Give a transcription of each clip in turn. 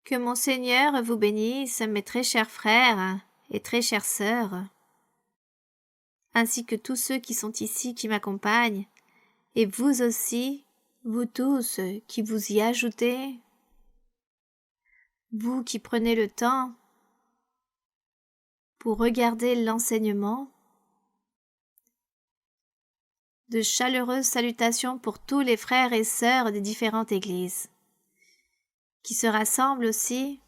Que mon Seigneur vous bénisse, mes très chers frères et très chères sœurs, ainsi que tous ceux qui sont ici qui m'accompagnent, et vous aussi, vous tous qui vous y ajoutez, vous qui prenez le temps pour regarder l'enseignement. De chaleureuses salutations pour tous les frères et sœurs des différentes églises, qui se rassemblent aussi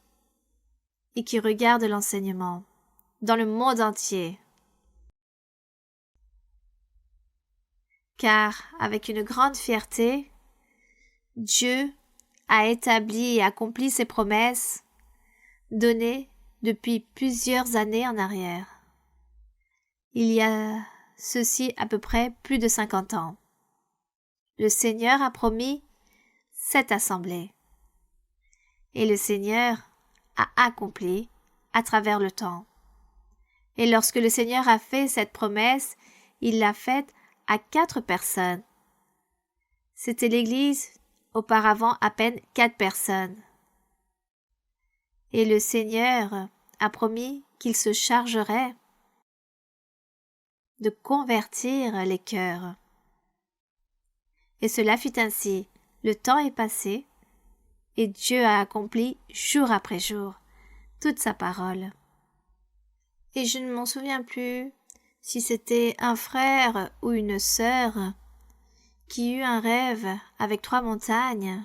et qui regardent l'enseignement dans le monde entier. Car, avec une grande fierté, Dieu a établi et accompli ses promesses données depuis plusieurs années en arrière. Il y a ceci à peu près plus de 50 ans. Le Seigneur a promis cette assemblée. Et le Seigneur a accompli à travers le temps. Et lorsque le Seigneur a fait cette promesse, il l'a faite à 4 personnes. C'était l'Église, auparavant à peine 4 personnes. Et le Seigneur a promis qu'il se chargerait de convertir les cœurs. Et cela fut ainsi. Le temps est passé, et Dieu a accompli jour après jour toute sa parole. Et je ne m'en souviens plus si c'était un frère ou une sœur qui eut un rêve avec 3 montagnes.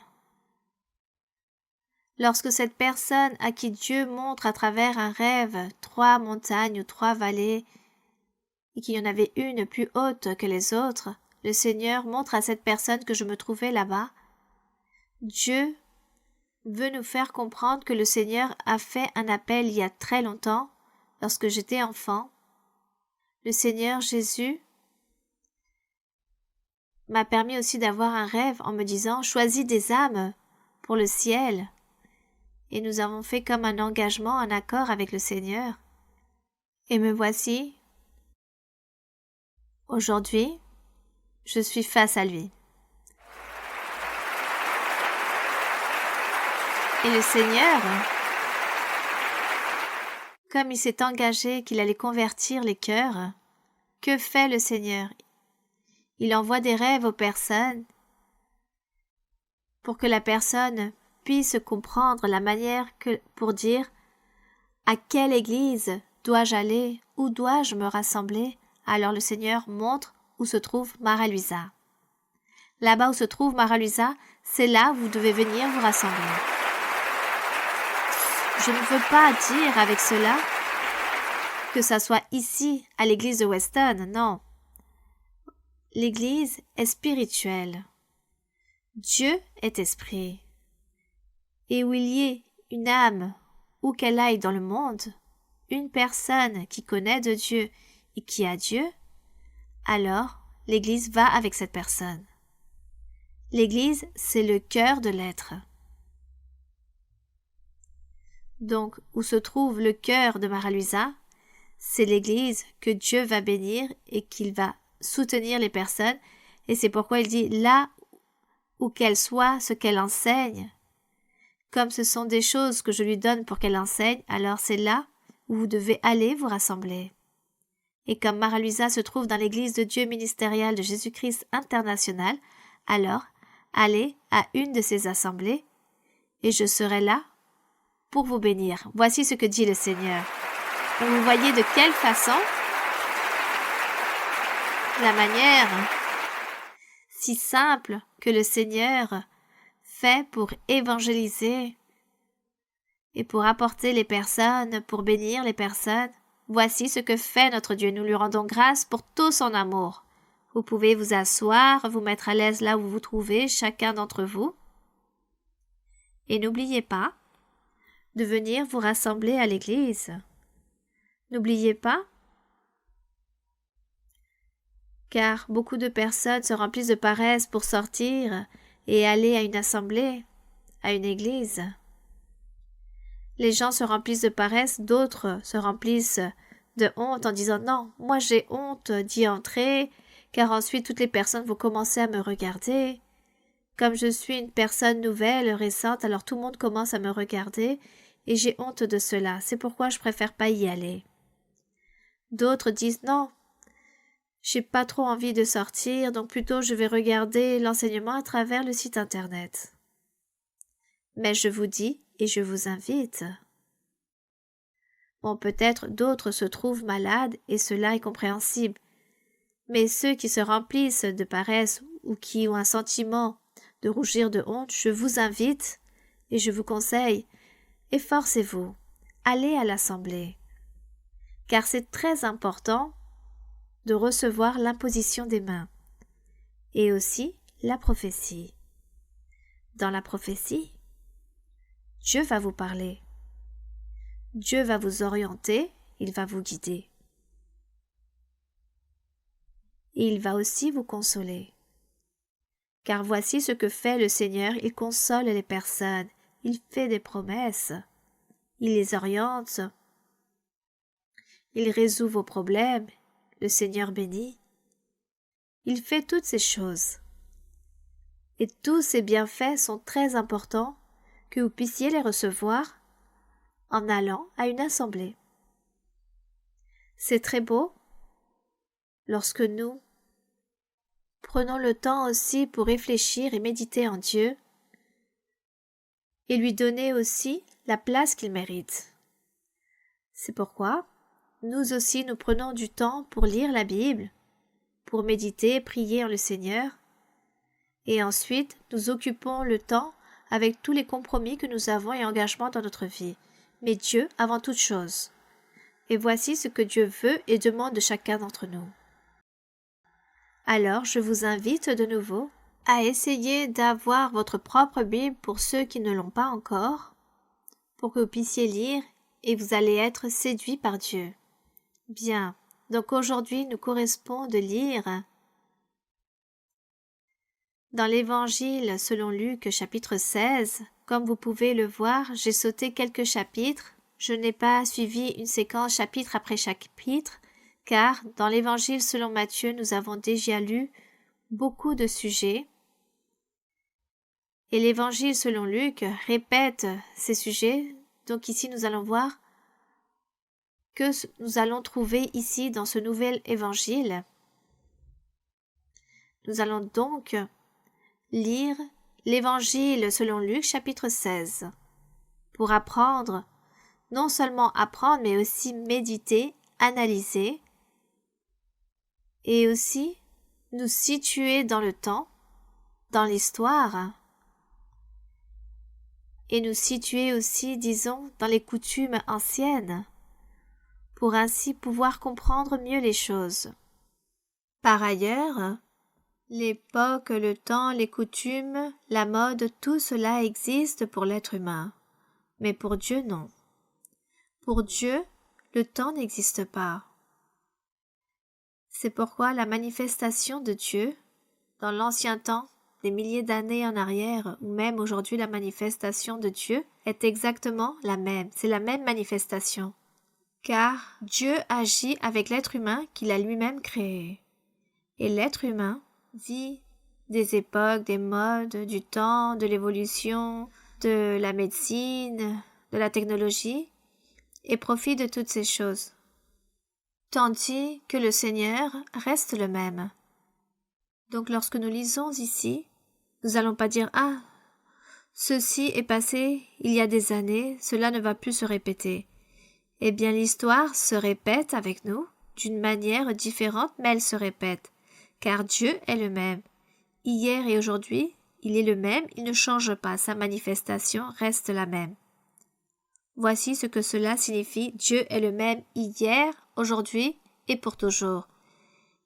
Lorsque cette personne à qui Dieu montre à travers un rêve 3 montagnes ou 3 vallées, et qu'il y en avait une plus haute que les autres, le Seigneur montre à cette personne que je me trouvais là-bas. Dieu veut nous faire comprendre que le Seigneur a fait un appel il y a très longtemps, lorsque j'étais enfant. Le Seigneur Jésus m'a permis aussi d'avoir un rêve en me disant « Choisis des âmes pour le ciel ». Et nous avons fait comme un engagement, un accord avec le Seigneur. Et me voici. Aujourd'hui, je suis face à lui. Et le Seigneur, comme il s'est engagé qu'il allait convertir les cœurs, que fait le Seigneur? Il envoie des rêves aux personnes pour que la personne puisse comprendre la manière pour dire à quelle église dois-je aller, où dois-je me rassembler. Alors le Seigneur montre où se trouve Mara-Luisa. Là-bas où se trouve Mara-Luisa, c'est là où vous devez venir vous rassembler. Je ne veux pas dire avec cela que ça soit ici, à l'église de Weston, non. L'église est spirituelle. Dieu est esprit. Et où il y ait une âme, où qu'elle aille dans le monde, une personne qui connaît de Dieu et qui a Dieu, alors l'Église va avec cette personne. L'Église, c'est le cœur de l'être. Donc, où se trouve le cœur de Mara-Luisa, c'est l'Église que Dieu va bénir et qu'il va soutenir les personnes. Et c'est pourquoi il dit là où qu'elle soit, ce qu'elle enseigne. Comme ce sont des choses que je lui donne pour qu'elle enseigne, alors c'est là où vous devez aller vous rassembler. Et comme Mara-Luisa se trouve dans l'Église de Dieu ministériale de Jésus-Christ international, alors allez à une de ces assemblées et je serai là pour vous bénir. Voici ce que dit le Seigneur. Donc vous voyez de quelle façon la manière si simple que le Seigneur fait pour évangéliser et pour apporter les personnes, pour bénir les personnes. Voici ce que fait notre Dieu. Nous lui rendons grâce pour tout son amour. Vous pouvez vous asseoir, vous mettre à l'aise là où vous vous trouvez, chacun d'entre vous. Et n'oubliez pas de venir vous rassembler à l'église. N'oubliez pas, car beaucoup de personnes se remplissent de paresse pour sortir et aller à une assemblée, à une église. Les gens se remplissent de paresse, d'autres se remplissent de honte en disant « Non, moi j'ai honte d'y entrer, car ensuite toutes les personnes vont commencer à me regarder. » Comme je suis une personne nouvelle, récente, alors tout le monde commence à me regarder et j'ai honte de cela. C'est pourquoi je préfère pas y aller. D'autres disent non, j'ai pas trop envie de sortir, donc plutôt je vais regarder l'enseignement à travers le site internet. Mais je vous dis et je vous invite. Bon, peut-être d'autres se trouvent malades et cela est compréhensible. Mais ceux qui se remplissent de paresse ou qui ont un sentiment de rougir de honte, je vous invite et je vous conseille, efforcez-vous, allez à l'assemblée. Car c'est très important de recevoir l'imposition des mains et aussi la prophétie. Dans la prophétie, Dieu va vous parler. Dieu va vous orienter, il va vous guider. Et il va aussi vous consoler. Car voici ce que fait le Seigneur, il console les personnes, il fait des promesses, il les oriente, il résout vos problèmes, le Seigneur bénit. Il fait toutes ces choses. Et tous ces bienfaits sont très importants que vous puissiez les recevoir en allant à une assemblée. C'est très beau lorsque nous prenons le temps aussi pour réfléchir et méditer en Dieu et lui donner aussi la place qu'il mérite. C'est pourquoi nous aussi nous prenons du temps pour lire la Bible, pour méditer, prier en le Seigneur, et ensuite nous occupons le temps avec tous les compromis que nous avons et engagements dans notre vie, mais Dieu avant toute chose. Et voici ce que Dieu veut et demande de chacun d'entre nous. Alors je vous invite de nouveau à essayer d'avoir votre propre Bible pour ceux qui ne l'ont pas encore, pour que vous puissiez lire et vous allez être séduits par Dieu. Bien, donc aujourd'hui nous correspond de lire dans l'Évangile selon Luc chapitre 16. Comme vous pouvez le voir, j'ai sauté quelques chapitres. Je n'ai pas suivi une séquence chapitre après chapitre, car dans l'Évangile selon Matthieu, nous avons déjà lu beaucoup de sujets. Et l'Évangile selon Luc répète ces sujets. Donc ici, nous allons voir que nous allons trouver ici dans ce nouvel Évangile. Nous allons donc lire l'Évangile selon Luc chapitre 16 pour apprendre, non seulement apprendre, mais aussi méditer, analyser et aussi nous situer dans le temps, dans l'histoire et nous situer aussi, disons, dans les coutumes anciennes pour ainsi pouvoir comprendre mieux les choses. Par ailleurs, l'époque, le temps, les coutumes, la mode, tout cela existe pour l'être humain. Mais pour Dieu, non. Pour Dieu, le temps n'existe pas. C'est pourquoi la manifestation de Dieu, dans l'ancien temps, des milliers d'années en arrière, ou même aujourd'hui la manifestation de Dieu, est exactement la même. C'est la même manifestation. Car Dieu agit avec l'être humain qu'il a lui-même créé. Et l'être humain vit des époques, des modes, du temps, de l'évolution, de la médecine, de la technologie, et profite de toutes ces choses. Tandis que le Seigneur reste le même. Donc lorsque nous lisons ici, nous n'allons pas dire « Ah, ceci est passé il y a des années, cela ne va plus se répéter. » Eh bien l'histoire se répète avec nous d'une manière différente, mais elle se répète, car Dieu est le même. Hier et aujourd'hui, il est le même, il ne change pas, sa manifestation reste la même. Voici ce que cela signifie, Dieu est le même hier, aujourd'hui et pour toujours.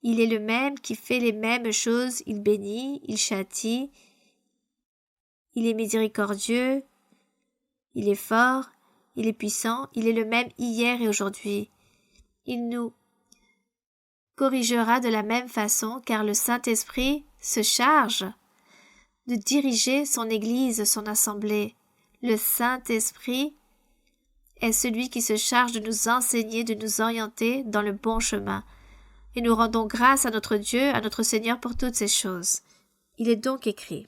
Il est le même qui fait les mêmes choses, il bénit, il châtie, il est miséricordieux, il est fort, il est puissant, il est le même hier et aujourd'hui. Il nous corrigera de la même façon car le Saint-Esprit se charge de diriger son Église, son assemblée. Le Saint-Esprit est celui qui se charge de nous enseigner, de nous orienter dans le bon chemin. Et nous rendons grâce à notre Dieu, à notre Seigneur pour toutes ces choses. Il est donc écrit,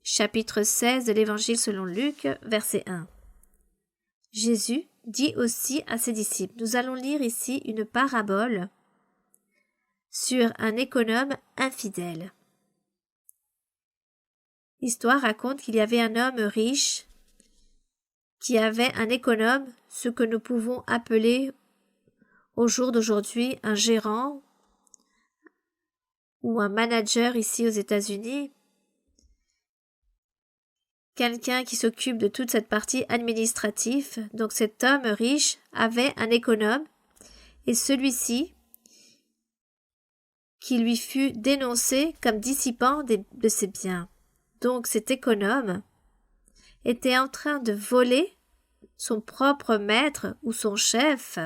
chapitre 16 de l'Évangile selon Luc, verset 1. Jésus dit aussi à ses disciples, nous allons lire ici une parabole sur un économe infidèle. L'histoire raconte qu'il y avait un homme riche qui avait un économe, ce que nous pouvons appeler au jour d'aujourd'hui un gérant ou un manager ici aux États-Unis, quelqu'un qui s'occupe de toute cette partie administrative. Donc cet homme riche avait un économe et celui-ci qui lui fut dénoncé comme dissipant de ses biens. Donc cet économe était en train de voler son propre maître ou son chef,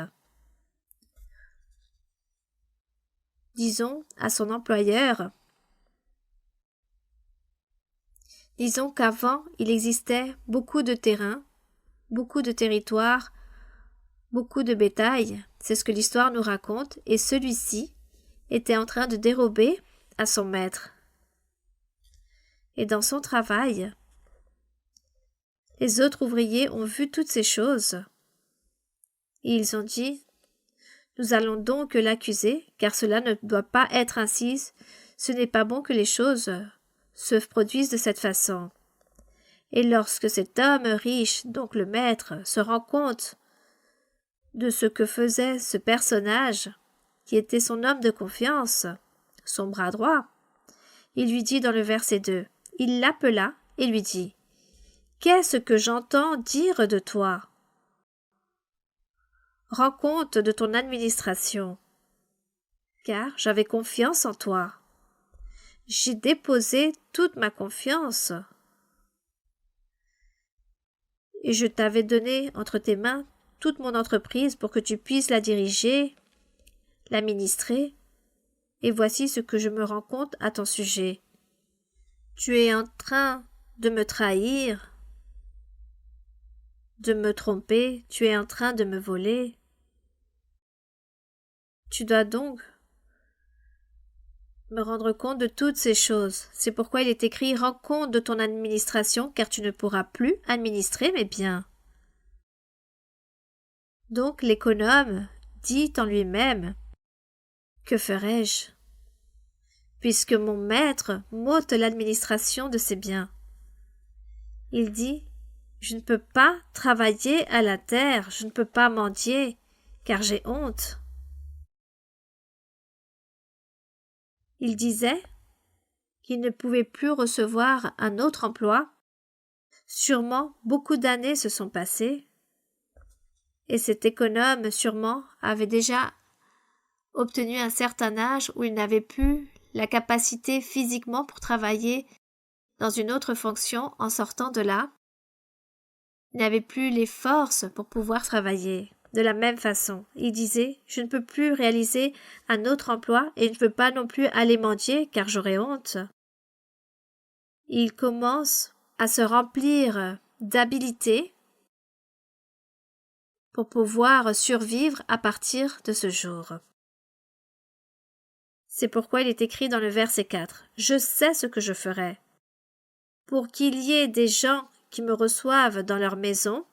disons, à son employeur. Disons qu'avant, il existait beaucoup de terrain, beaucoup de territoires, beaucoup de bétail, c'est ce que l'histoire nous raconte, et celui-ci était en train de dérober à son maître. Et dans son travail, les autres ouvriers ont vu toutes ces choses, et ils ont dit « Nous allons donc l'accuser, car cela ne doit pas être ainsi, ce n'est pas bon que les choses se produisent de cette façon. » Et lorsque cet homme riche, donc le maître, se rend compte de ce que faisait ce personnage, qui était son homme de confiance, son bras droit, il lui dit dans le verset 2, il l'appela et lui dit « Qu'est-ce que j'entends dire de toi ? Rends compte de ton administration, car j'avais confiance en toi. J'ai déposé toute ma confiance et je t'avais donné entre tes mains toute mon entreprise pour que tu puisses la diriger, l'administrer, et voici ce que je me rends compte à ton sujet. Tu es en train de me trahir, de me tromper, tu es en train de me voler. Tu dois donc me rendre compte de toutes ces choses. C'est pourquoi il est écrit « Rends compte de ton administration, car tu ne pourras plus administrer mes biens. » Donc l'économe dit en lui-même « Que ferai-je, puisque mon maître m'ôte l'administration de ses biens ?» Il dit « Je ne peux pas travailler à la terre, je ne peux pas mendier, car j'ai honte. » Il disait qu'il ne pouvait plus recevoir un autre emploi. Sûrement, beaucoup d'années se sont passées, et cet économe, sûrement, avait déjà obtenu un certain âge où il n'avait plus la capacité physiquement pour travailler dans une autre fonction en sortant de là. Il n'avait plus les forces pour pouvoir travailler. De la même façon, il disait « Je ne peux plus réaliser un autre emploi et je ne veux pas non plus aller mendier car j'aurais honte. » Il commence à se remplir d'habiletés pour pouvoir survivre à partir de ce jour. C'est pourquoi il est écrit dans le verset 4 « Je sais ce que je ferai. Pour qu'il y ait des gens qui me reçoivent dans leur maison,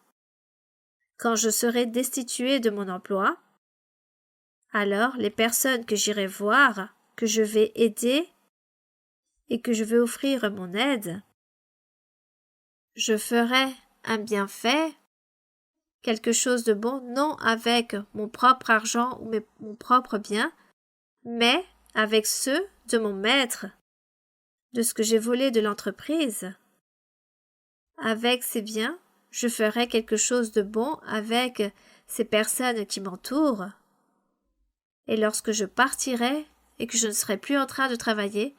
quand je serai destitué de mon emploi, alors les personnes que j'irai voir, que je vais aider et que je vais offrir mon aide, je ferai un bienfait, quelque chose de bon, non avec mon propre argent ou mon propre bien, mais avec ceux de mon maître, de ce que j'ai volé de l'entreprise. Avec ces biens, je ferai quelque chose de bon avec ces personnes qui m'entourent. Et lorsque je partirai et que je ne serai plus en train de travailler,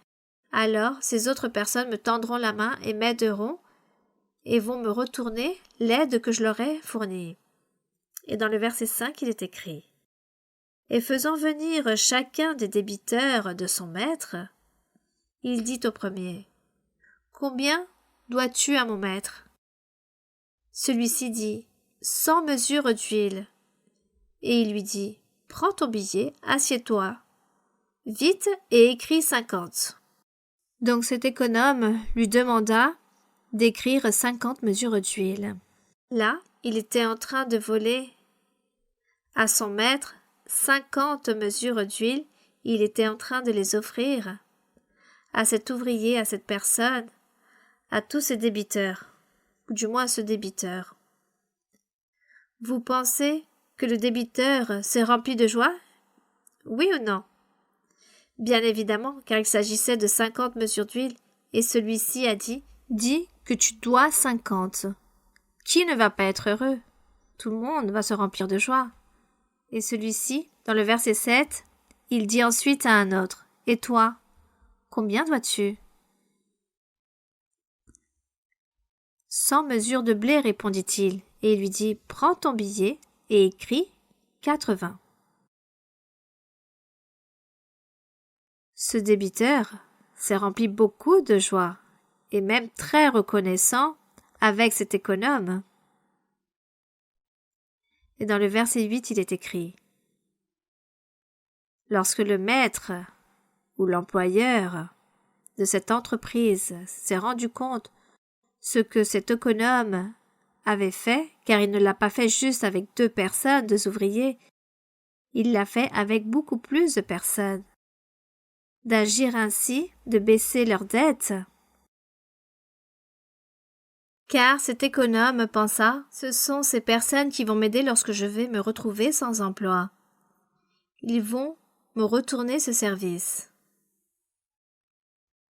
alors ces autres personnes me tendront la main et m'aideront et vont me retourner l'aide que je leur ai fournie. Et dans le verset 5, il est écrit « Et faisant venir chacun des débiteurs de son maître, il dit au premier « Combien dois-tu à mon maître ?» Celui-ci dit « 100 mesures d'huile. » Et il lui dit « Prends ton billet, assieds-toi, vite et écris 50. » Donc cet économe lui demanda d'écrire 50 mesures d'huile. Là, il était en train de voler à son maître 50 mesures d'huile. Il était en train de les offrir à cet ouvrier, à cette personne, à tous ses débiteurs, ou du moins à ce débiteur. Vous pensez que le débiteur s'est rempli de joie? Oui ou non? Bien évidemment, car il s'agissait de 50 mesures d'huile, et celui-ci a dit « Dis que tu dois 50. Qui ne va pas être heureux? Tout le monde va se remplir de joie. » Et celui-ci, dans le verset 7, il dit ensuite à un autre « Et toi, combien dois-tu? » 100 mesures de blé, répondit-il, et il lui dit « Prends ton billet et écris 80. » Ce débiteur s'est rempli beaucoup de joie, et même très reconnaissant avec cet économe. Et dans le verset 8, il est écrit « Lorsque le maître ou l'employeur de cette entreprise s'est rendu compte ce que cet économe avait fait, car il ne l'a pas fait juste avec 2 personnes, 2 ouvriers, il l'a fait avec beaucoup plus de personnes. D'agir ainsi, de baisser leurs dettes. Car cet économe pensa, ce sont ces personnes qui vont m'aider lorsque je vais me retrouver sans emploi. Ils vont me retourner ce service.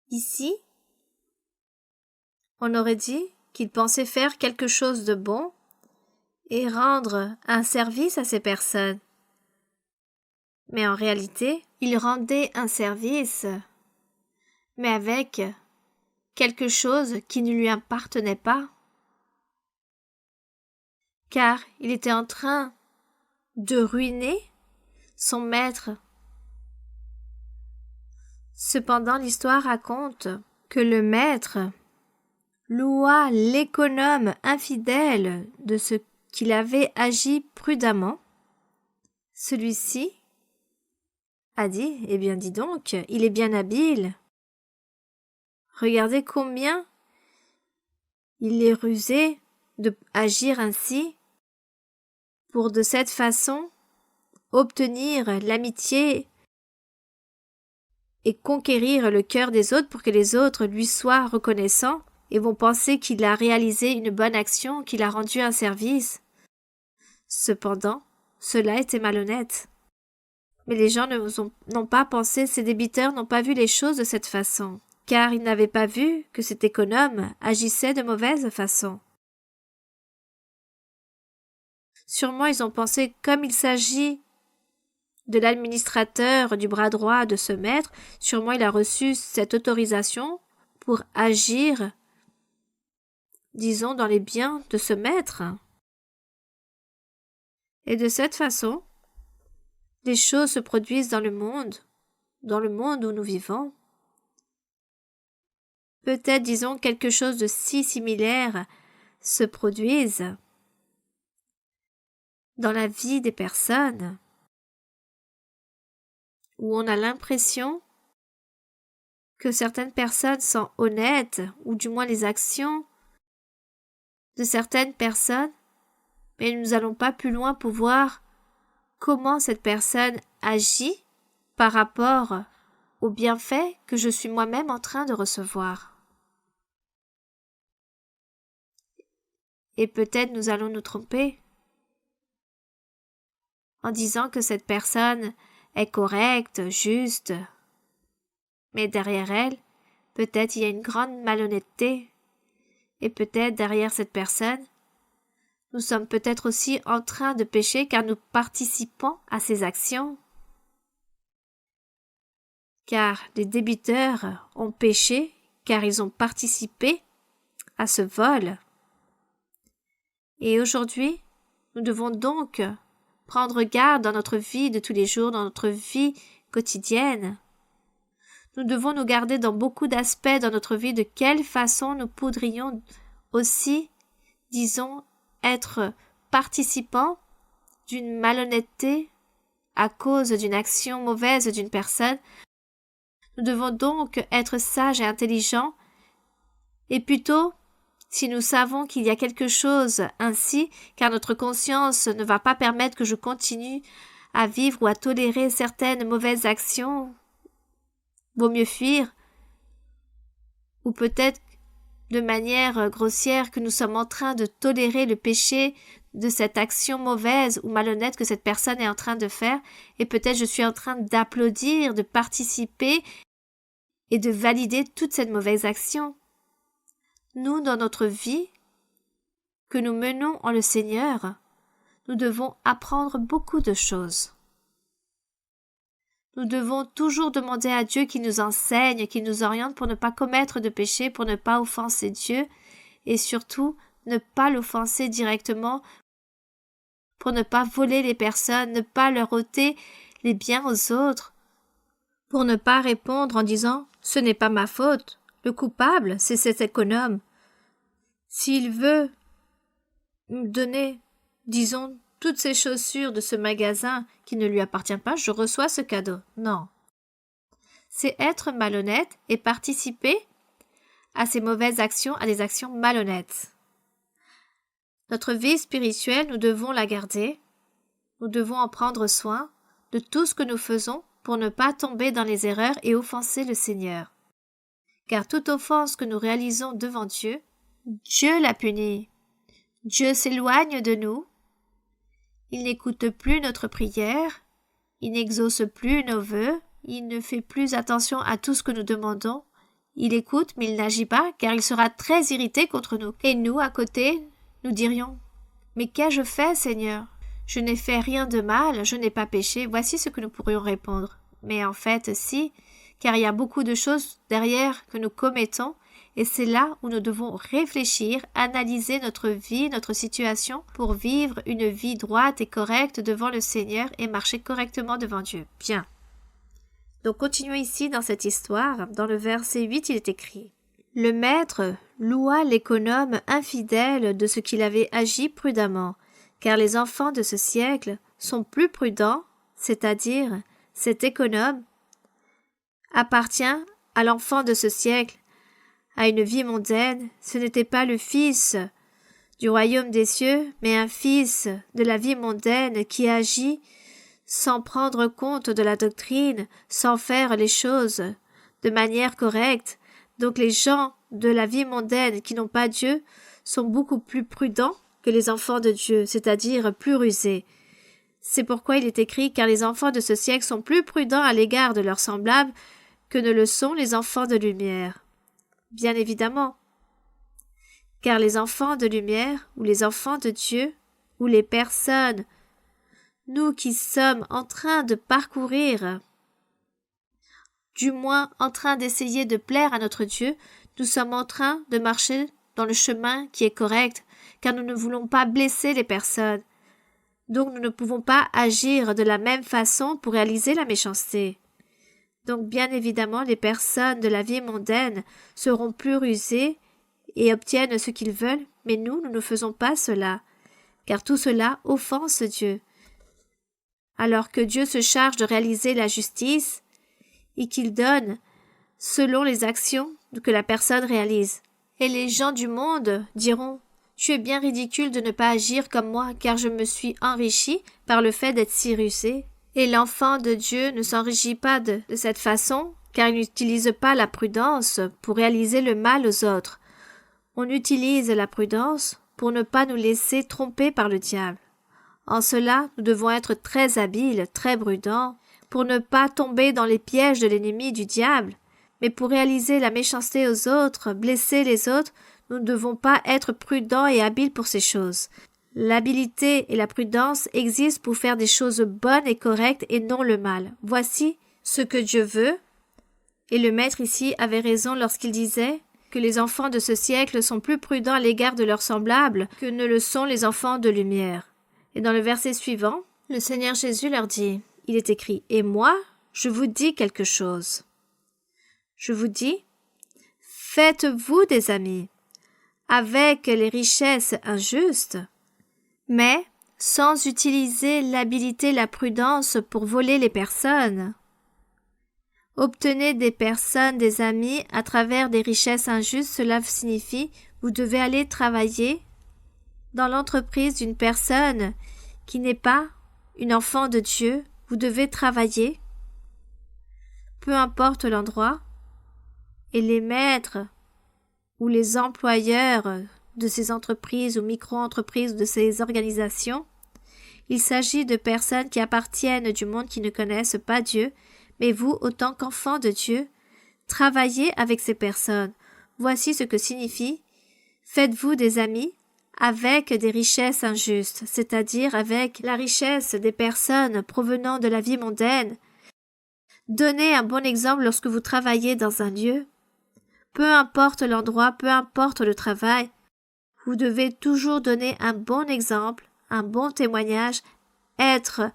Ici, on aurait dit qu'il pensait faire quelque chose de bon et rendre un service à ces personnes. Mais en réalité, il rendait un service, mais avec quelque chose qui ne lui appartenait pas. Car il était en train de ruiner son maître. Cependant, l'histoire raconte que le maître loua l'économe infidèle de ce qu'il avait agi prudemment. Celui-ci a dit, eh bien dis donc, il est bien habile. Regardez combien il est rusé de agir ainsi pour de cette façon obtenir l'amitié et conquérir le cœur des autres pour que les autres lui soient reconnaissants et vont penser qu'il a réalisé une bonne action, qu'il a rendu un service. Cependant, cela était malhonnête. Mais les gens n'ont pas pensé, ces débiteurs n'ont pas vu les choses de cette façon, car ils n'avaient pas vu que cet économe agissait de mauvaise façon. Sûrement ils ont pensé, comme il s'agit de l'administrateur du bras droit de ce maître, sûrement il a reçu cette autorisation pour agir, disons, dans les biens de ce maître. Et de cette façon, les choses se produisent dans le monde où nous vivons. Peut-être, disons, quelque chose de si similaire se produise dans la vie des personnes, où on a l'impression que certaines personnes sont honnêtes, ou du moins les actions de certaines personnes, mais nous n'allons pas plus loin pour voir comment cette personne agit par rapport aux bienfaits que je suis moi-même en train de recevoir. Et peut-être nous allons nous tromper en disant que cette personne est correcte, juste, mais derrière elle, peut-être il y a une grande malhonnêteté, et peut-être derrière cette personne, nous sommes peut-être aussi en train de pécher car nous participons à ces actions. Car les débiteurs ont péché car ils ont participé à ce vol. Et aujourd'hui, nous devons donc prendre garde dans notre vie de tous les jours, dans notre vie quotidienne. Nous devons nous garder dans beaucoup d'aspects dans notre vie de quelle façon nous pourrions aussi, disons, être participants d'une malhonnêteté à cause d'une action mauvaise d'une personne. Nous devons donc être sages et intelligents et plutôt Si nous savons qu'il y a quelque chose ainsi, car notre conscience ne va pas permettre que je continue à vivre ou à tolérer certaines mauvaises actions, vaut mieux fuir, ou peut-être de manière grossière que nous sommes en train de tolérer le péché de cette action mauvaise ou malhonnête que cette personne est en train de faire, et peut-être je suis en train d'applaudir, de participer et de valider toute cette mauvaise action. Nous, dans notre vie que nous menons en le Seigneur, nous devons apprendre beaucoup de choses. Nous devons toujours demander à Dieu qu'il nous enseigne, qu'il nous oriente pour ne pas commettre de péché, pour ne pas offenser Dieu et surtout ne pas l'offenser directement, pour ne pas voler les personnes, ne pas leur ôter les biens aux autres, pour ne pas répondre en disant « ce n'est pas ma faute, le coupable c'est cet économe. S'il veut me donner, disons, toutes ces chaussures de ce magasin qui ne lui appartient pas, je reçois ce cadeau. » Non. C'est être malhonnête et participer à ces mauvaises actions, à des actions malhonnêtes. Notre vie spirituelle, nous devons la garder, nous devons en prendre soin de tout ce que nous faisons pour ne pas tomber dans les erreurs et offenser le Seigneur. Car toute offense que nous réalisons devant Dieu, Dieu la punit. Dieu s'éloigne de nous, il n'écoute plus notre prière, il n'exauce plus nos vœux, il ne fait plus attention à tout ce que nous demandons, il écoute mais il n'agit pas car il sera très irrité contre nous. Et nous, à côté, nous dirions « Mais qu'ai-je fait, Seigneur? Je n'ai fait rien de mal, je n'ai pas péché. » Voici ce que nous pourrions répondre. Mais en fait, si, car il y a beaucoup de choses derrière que nous commettons, et c'est là où nous devons réfléchir, analyser notre vie, notre situation, pour vivre une vie droite et correcte devant le Seigneur et marcher correctement devant Dieu. Bien. Donc continuons ici dans cette histoire. Dans le verset 8, il est écrit « Le maître loua l'économe infidèle de ce qu'il avait agi prudemment, car les enfants de ce siècle sont plus prudents, c'est-à-dire cet économe appartient à l'enfant de ce siècle, à une vie mondaine. Ce n'était pas le fils du royaume des cieux, mais un fils de la vie mondaine qui agit sans prendre compte de la doctrine, sans faire les choses de manière correcte. Donc les gens de la vie mondaine qui n'ont pas Dieu sont beaucoup plus prudents que les enfants de Dieu, c'est-à-dire plus rusés. C'est pourquoi il est écrit « Car les enfants de ce siècle sont plus prudents à l'égard de leurs semblables que ne le sont les enfants de lumière. » Bien évidemment, car les enfants de lumière, ou les enfants de Dieu, ou les personnes, nous qui sommes en train de parcourir, du moins en train d'essayer de plaire à notre Dieu, nous sommes en train de marcher dans le chemin qui est correct, car nous ne voulons pas blesser les personnes. Donc nous ne pouvons pas agir de la même façon pour réaliser la méchanceté. Donc bien évidemment, les personnes de la vie mondaine seront plus rusées et obtiennent ce qu'ils veulent, mais nous ne faisons pas cela, car tout cela offense Dieu. Alors que Dieu se charge de réaliser la justice et qu'il donne selon les actions que la personne réalise. Et les gens du monde diront « Tu es bien ridicule de ne pas agir comme moi, car je me suis enrichi par le fait d'être si rusé. » Et l'enfant de Dieu ne s'enrichit pas de cette façon, car il n'utilise pas la prudence pour réaliser le mal aux autres. On utilise la prudence pour ne pas nous laisser tromper par le diable. En cela, nous devons être très habiles, très prudents, pour ne pas tomber dans les pièges de l'ennemi du diable. Mais pour réaliser la méchanceté aux autres, blesser les autres, nous ne devons pas être prudents et habiles pour ces choses. L'habileté et la prudence existent pour faire des choses bonnes et correctes et non le mal. Voici ce que Dieu veut. Et le maître ici avait raison lorsqu'il disait que les enfants de ce siècle sont plus prudents à l'égard de leurs semblables que ne le sont les enfants de lumière. Et dans le verset suivant, le Seigneur Jésus leur dit, il est écrit « Et moi, je vous dis quelque chose. Je vous dis, faites-vous des amis avec les richesses injustes, mais sans utiliser l'habileté et la prudence pour voler les personnes. Obtenez des personnes, des amis, à travers des richesses injustes, cela signifie vous devez aller travailler dans l'entreprise d'une personne qui n'est pas une enfant de Dieu. Vous devez travailler, peu importe l'endroit, et les maîtres ou les employeurs de ces entreprises ou micro-entreprises ou de ces organisations, il s'agit de personnes qui appartiennent du monde qui ne connaissent pas Dieu, mais vous, autant qu'enfants de Dieu, travaillez avec ces personnes. Voici ce que signifie « Faites-vous des amis » avec des richesses injustes, c'est-à-dire avec la richesse des personnes provenant de la vie mondaine. Donnez un bon exemple lorsque vous travaillez dans un lieu. Peu importe l'endroit, peu importe le travail, vous devez toujours donner un bon exemple, un bon témoignage, être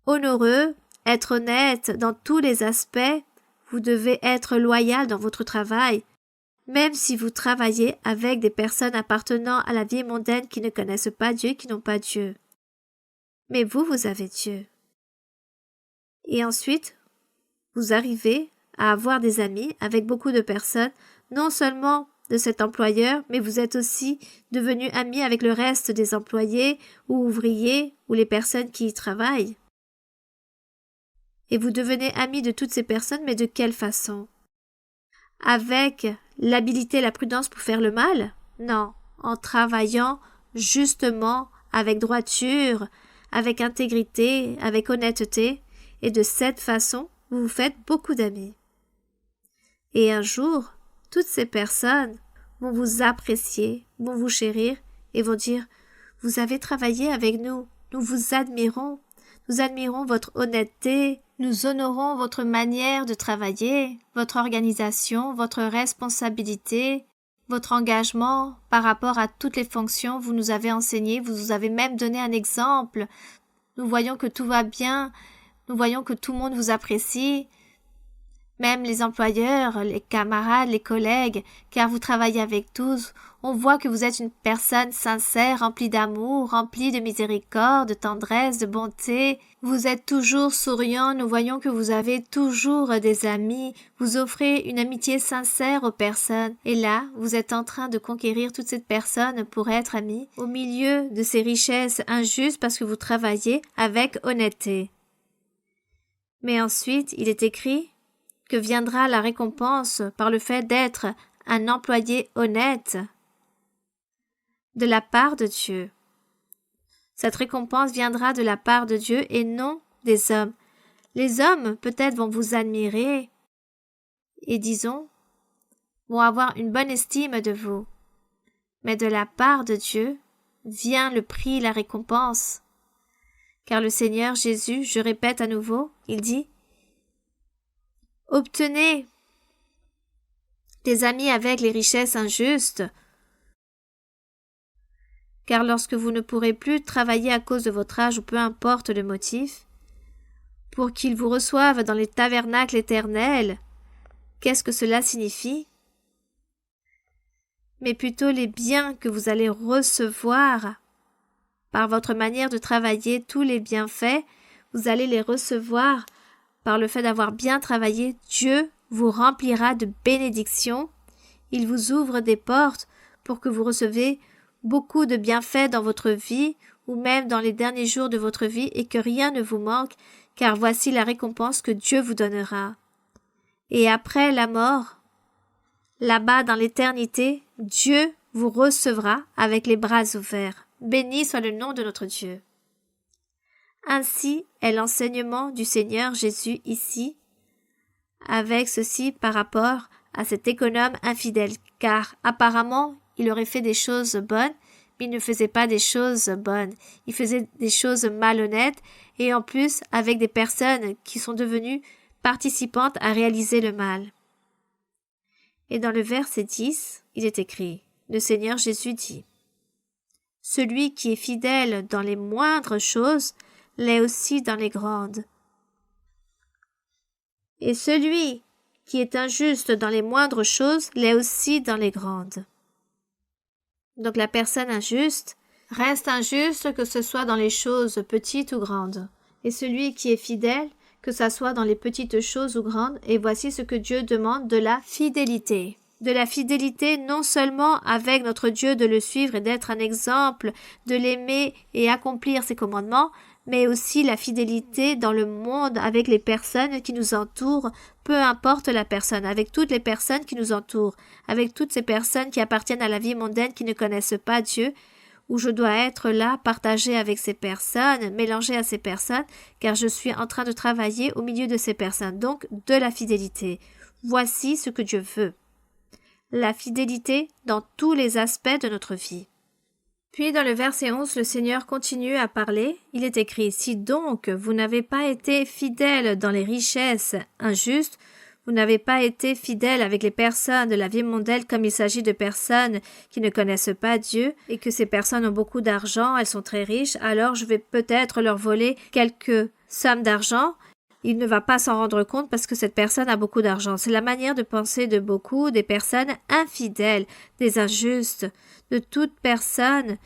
honoreux, être honnête dans tous les aspects. Vous devez être loyal dans votre travail, même si vous travaillez avec des personnes appartenant à la vie mondaine qui ne connaissent pas Dieu, qui n'ont pas Dieu. Mais vous avez Dieu. Et ensuite, vous arrivez à avoir des amis avec beaucoup de personnes, non seulement de cet employeur, mais vous êtes aussi devenu amis avec le reste des employés ou ouvriers ou les personnes qui y travaillent. Et vous devenez amis de toutes ces personnes, mais de quelle façon? Avec l'habileté et la prudence pour faire le mal? Non, en travaillant justement, avec droiture, avec intégrité, avec honnêteté, et de cette façon, vous vous faites beaucoup d'amis. Et un jour, toutes ces personnes vont vous apprécier, vont vous chérir et vont dire « Vous avez travaillé avec nous, nous vous admirons, nous admirons votre honnêteté, nous honorons votre manière de travailler, votre organisation, votre responsabilité, votre engagement par rapport à toutes les fonctions, vous nous avez enseigné, vous nous avez même donné un exemple. Nous voyons que tout va bien, nous voyons que tout le monde vous apprécie. » Même les employeurs, les camarades, les collègues, car vous travaillez avec tous, on voit que vous êtes une personne sincère, remplie d'amour, remplie de miséricorde, de tendresse, de bonté. Vous êtes toujours souriant, nous voyons que vous avez toujours des amis, vous offrez une amitié sincère aux personnes. Et là, vous êtes en train de conquérir toutes ces personnes pour être amis, au milieu de ces richesses injustes parce que vous travaillez avec honnêteté. Mais ensuite, il est écrit que viendra la récompense par le fait d'être un employé honnête de la part de Dieu. Cette récompense viendra de la part de Dieu et non des hommes. Les hommes peut-être vont vous admirer et disons, vont avoir une bonne estime de vous. Mais de la part de Dieu vient le prix, la récompense. Car le Seigneur Jésus, je répète à nouveau, il dit obtenez des amis avec les richesses injustes, car lorsque vous ne pourrez plus travailler à cause de votre âge ou peu importe le motif, pour qu'ils vous reçoivent dans les tabernacles éternels, qu'est-ce que cela signifie? Mais plutôt les biens que vous allez recevoir par votre manière de travailler, tous les bienfaits, vous allez les recevoir par le fait d'avoir bien travaillé. Dieu vous remplira de bénédictions. Il vous ouvre des portes pour que vous recevez beaucoup de bienfaits dans votre vie ou même dans les derniers jours de votre vie et que rien ne vous manque, car voici la récompense que Dieu vous donnera. Et après la mort, là-bas dans l'éternité, Dieu vous recevra avec les bras ouverts. Béni soit le nom de notre Dieu. Ainsi est l'enseignement du Seigneur Jésus ici, avec ceci par rapport à cet économe infidèle, car apparemment il aurait fait des choses bonnes, mais il ne faisait pas des choses bonnes, il faisait des choses malhonnêtes, et en plus avec des personnes qui sont devenues participantes à réaliser le mal. Et dans le verset 10, il est écrit, le Seigneur Jésus dit, « Celui qui est fidèle dans les moindres choses, l'est aussi dans les grandes. Et celui qui est injuste dans les moindres choses, l'est aussi dans les grandes. » Donc la personne injuste reste injuste que ce soit dans les choses petites ou grandes. Et celui qui est fidèle, que ce soit dans les petites choses ou grandes, et voici ce que Dieu demande de la fidélité. de la fidélité non seulement avec notre Dieu, de le suivre et d'être un exemple, de l'aimer et accomplir ses commandements, mais aussi la fidélité dans le monde avec les personnes qui nous entourent, peu importe la personne, avec toutes les personnes qui nous entourent, avec toutes ces personnes qui appartiennent à la vie mondaine qui ne connaissent pas Dieu, où je dois être là, partagé avec ces personnes, mélangé à ces personnes, car je suis en train de travailler au milieu de ces personnes, donc de la fidélité. Voici ce que Dieu veut. La fidélité dans tous les aspects de notre vie. Puis dans le verset 11, le Seigneur continue à parler. Il est écrit « Si donc vous n'avez pas été fidèles dans les richesses injustes, vous n'avez pas été fidèles avec les personnes de la vie mondaine comme il s'agit de personnes qui ne connaissent pas Dieu et que ces personnes ont beaucoup d'argent, elles sont très riches, alors je vais peut-être leur voler quelques sommes d'argent. Il ne va pas s'en rendre compte parce que cette personne a beaucoup d'argent. C'est la manière de penser de beaucoup des personnes infidèles, des injustes, de toute personne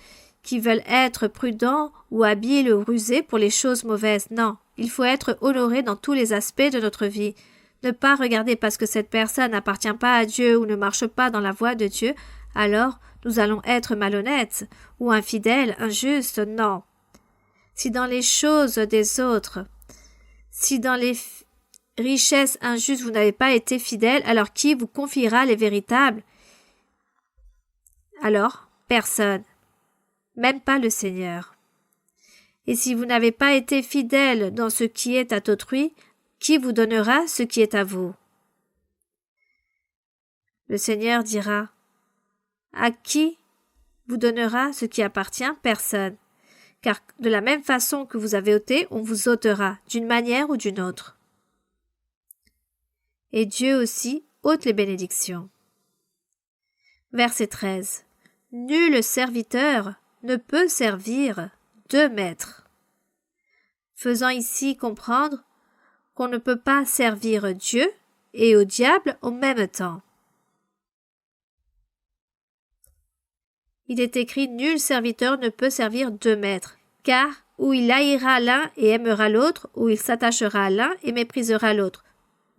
qui veulent être prudents ou habiles ou rusés pour les choses mauvaises. Non, il faut être honoré dans tous les aspects de notre vie. Ne pas regarder parce que cette personne n'appartient pas à Dieu ou ne marche pas dans la voie de Dieu, alors nous allons être malhonnêtes ou infidèles, injustes. Non. Si dans les choses des autres, si dans les richesses injustes vous n'avez pas été fidèles, alors qui vous confiera les véritables? Alors, personne, même pas le Seigneur. Et si vous n'avez pas été fidèles dans ce qui est à autrui, qui vous donnera ce qui est à vous? Le Seigneur dira, à qui vous donnera ce qui appartient? Personne. Car de la même façon que vous avez ôté, on vous ôtera, d'une manière ou d'une autre. Et Dieu aussi ôte les bénédictions. Verset 13. Nul serviteur ne peut servir deux maîtres. Faisant ici comprendre qu'on ne peut pas servir Dieu et au diable en même temps. Il est écrit « Nul serviteur ne peut servir deux maîtres, car ou il haïra l'un et aimera l'autre, ou il s'attachera à l'un et méprisera l'autre.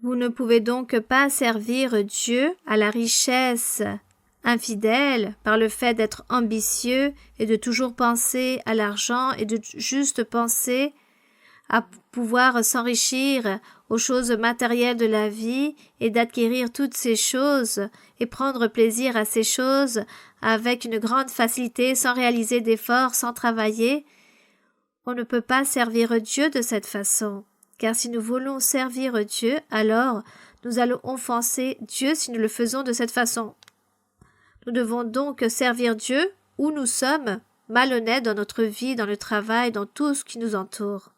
Vous ne pouvez donc pas servir Dieu à la richesse infidèle par le fait d'être ambitieux et de toujours penser à l'argent et de juste penser à pouvoir s'enrichir aux choses matérielles de la vie et d'acquérir toutes ces choses et prendre plaisir à ces choses avec une grande facilité, sans réaliser d'efforts, sans travailler. On ne peut pas servir Dieu de cette façon, car si nous voulons servir Dieu, alors nous allons offenser Dieu si nous le faisons de cette façon. Nous devons donc servir Dieu où nous sommes malhonnêtes dans notre vie, dans le travail, dans tout ce qui nous entoure.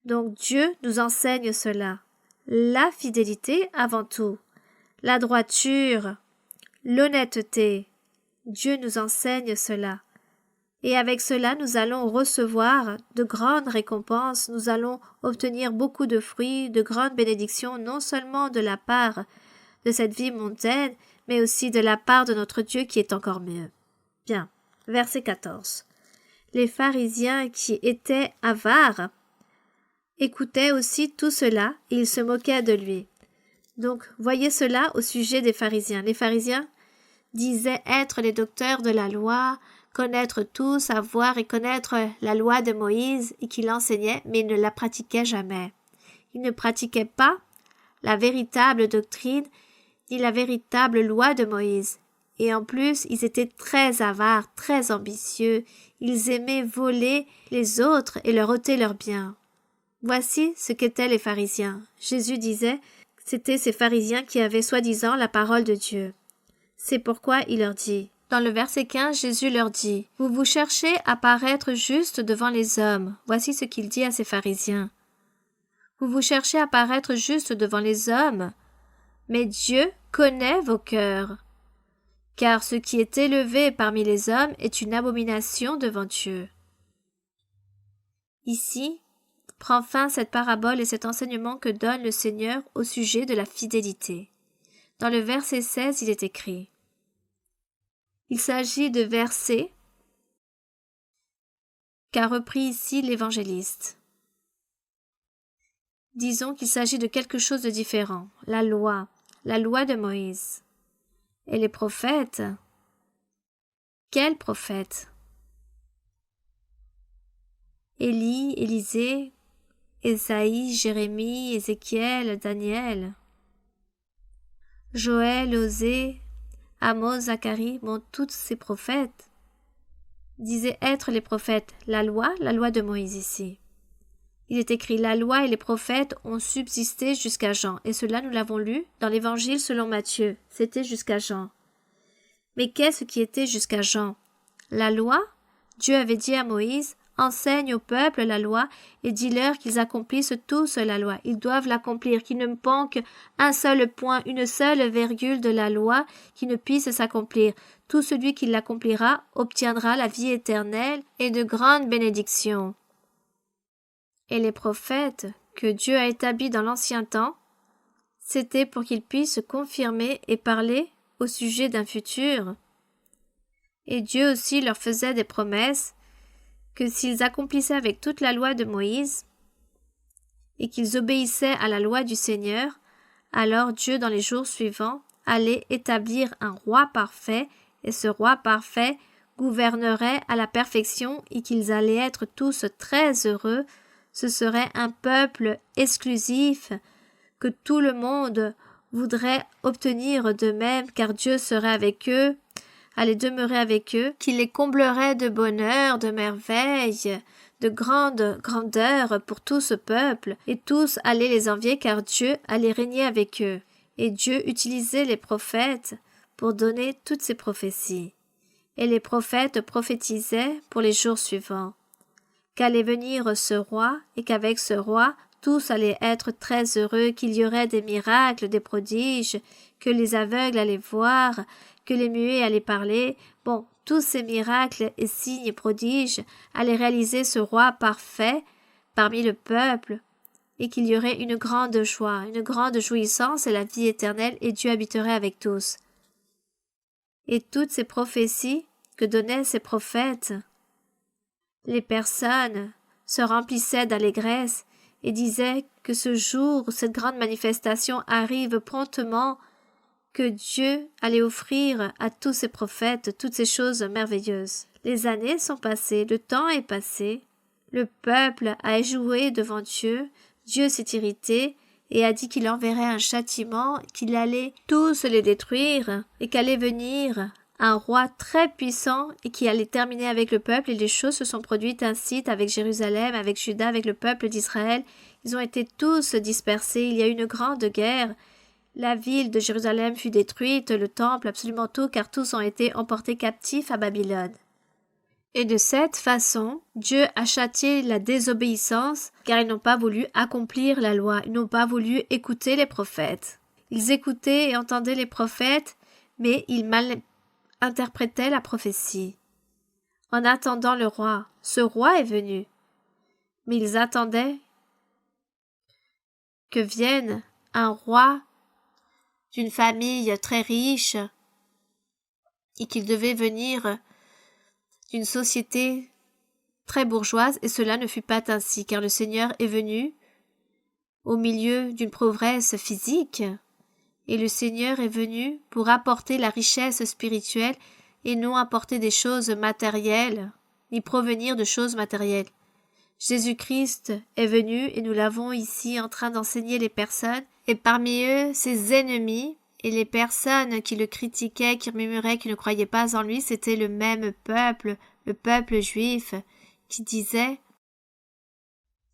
Donc Dieu nous enseigne cela. La fidélité avant tout, la droiture, l'honnêteté. Dieu nous enseigne cela. Et avec cela, nous allons recevoir de grandes récompenses, nous allons obtenir beaucoup de fruits, de grandes bénédictions, non seulement de la part de cette vie mondaine, mais aussi de la part de notre Dieu qui est encore mieux. Bien, verset 14. Les pharisiens qui étaient avares écoutaient aussi tout cela et ils se moquaient de lui. Donc, voyez cela au sujet des pharisiens. Les pharisiens disaient être les docteurs de la loi, connaître tout, savoir et connaître la loi de Moïse et qu'ils l'enseignaient, mais ils ne la pratiquaient jamais. Ils ne pratiquaient pas la véritable doctrine ni la véritable loi de Moïse. Et en plus, ils étaient très avares, très ambitieux. Ils aimaient voler les autres et leur ôter leurs biens. Voici ce qu'étaient les pharisiens. Jésus disait que c'étaient ces pharisiens qui avaient soi-disant la parole de Dieu. C'est pourquoi il leur dit. Dans le verset 15, Jésus leur dit « Vous vous cherchez à paraître juste devant les hommes. » Voici ce qu'il dit à ces pharisiens. « Vous vous cherchez à paraître juste devant les hommes, mais Dieu connaît vos cœurs. Car ce qui est élevé parmi les hommes est une abomination devant Dieu. » Ici, prend fin cette parabole et cet enseignement que donne le Seigneur au sujet de la fidélité. Dans le verset 16, il est écrit. Il s'agit de versets qu'a repris ici l'évangéliste. Disons qu'il s'agit de quelque chose de différent, la loi de Moïse. Et les prophètes? Quels prophètes? Élie, Élisée, Ésaïe, Jérémie, Ézéchiel, Daniel, Joël, Osée, Amos, Zacharie, tous ces prophètes disaient être les prophètes. La loi de Moïse ici. Il est écrit, la loi et les prophètes ont subsisté jusqu'à Jean, et cela nous l'avons lu dans l'évangile selon Matthieu, c'était jusqu'à Jean. Mais qu'est-ce qui était jusqu'à Jean? La loi? Dieu avait dit à Moïse, enseigne au peuple la loi et dis-leur qu'ils accomplissent tous la loi. Ils doivent l'accomplir, qu'il ne manque un seul point, une seule virgule de la loi qui ne puisse s'accomplir. Tout celui qui l'accomplira obtiendra la vie éternelle et de grandes bénédictions. Et les prophètes que Dieu a établis dans l'ancien temps, c'était pour qu'ils puissent confirmer et parler au sujet d'un futur. Et Dieu aussi leur faisait des promesses que s'ils accomplissaient avec toute la loi de Moïse et qu'ils obéissaient à la loi du Seigneur, alors Dieu dans les jours suivants allait établir un roi parfait et ce roi parfait gouvernerait à la perfection et qu'ils allaient être tous très heureux. Ce serait un peuple exclusif que tout le monde voudrait obtenir de même car Dieu serait avec eux, allait demeurer avec eux, qui les comblerait de bonheur, de merveilles, de grande grandeur pour tout ce peuple, et tous allaient les envier car Dieu allait régner avec eux. Et Dieu utilisait les prophètes pour donner toutes ces prophéties. Et les prophètes prophétisaient pour les jours suivants, qu'allait venir ce roi, et qu'avec ce roi, tous allaient être très heureux, qu'il y aurait des miracles, des prodiges, que les aveugles allaient voir, que les muets allaient parler. Bon, tous ces miracles et signes et prodiges allaient réaliser ce roi parfait parmi le peuple, et qu'il y aurait une grande joie, une grande jouissance et la vie éternelle, et Dieu habiterait avec tous. Et toutes ces prophéties que donnaient ces prophètes, les personnes se remplissaient d'allégresse et disaient que ce jour, cette grande manifestation arrive promptement, que Dieu allait offrir à tous ses prophètes toutes ces choses merveilleuses. Les années sont passées, le temps est passé, le peuple a échoué devant Dieu, Dieu s'est irrité et a dit qu'il enverrait un châtiment, qu'il allait tous les détruire et qu'allait venir un roi très puissant et qui allait terminer avec le peuple, et les choses se sont produites ainsi avec Jérusalem, avec Juda, avec le peuple d'Israël. Ils ont été tous dispersés, il y a eu une grande guerre. La ville de Jérusalem fut détruite, le temple, absolument tout, car tous ont été emportés captifs à Babylone. Et de cette façon, Dieu a châtié la désobéissance, car ils n'ont pas voulu accomplir la loi, ils n'ont pas voulu écouter les prophètes. Ils écoutaient et entendaient les prophètes, mais ils mal interprétaient la prophétie. En attendant le roi, ce roi est venu, mais ils attendaient que vienne un roi d'une famille très riche et qu'il devait venir d'une société très bourgeoise, et cela ne fut pas ainsi, car le Seigneur est venu au milieu d'une pauvresse physique, et le Seigneur est venu pour apporter la richesse spirituelle et non apporter des choses matérielles, ni provenir de choses matérielles. Jésus-Christ est venu et nous l'avons ici en train d'enseigner les personnes, et parmi eux, ses ennemis et les personnes qui le critiquaient, qui murmuraient, qui ne croyaient pas en lui, c'était le même peuple, le peuple juif, qui disait,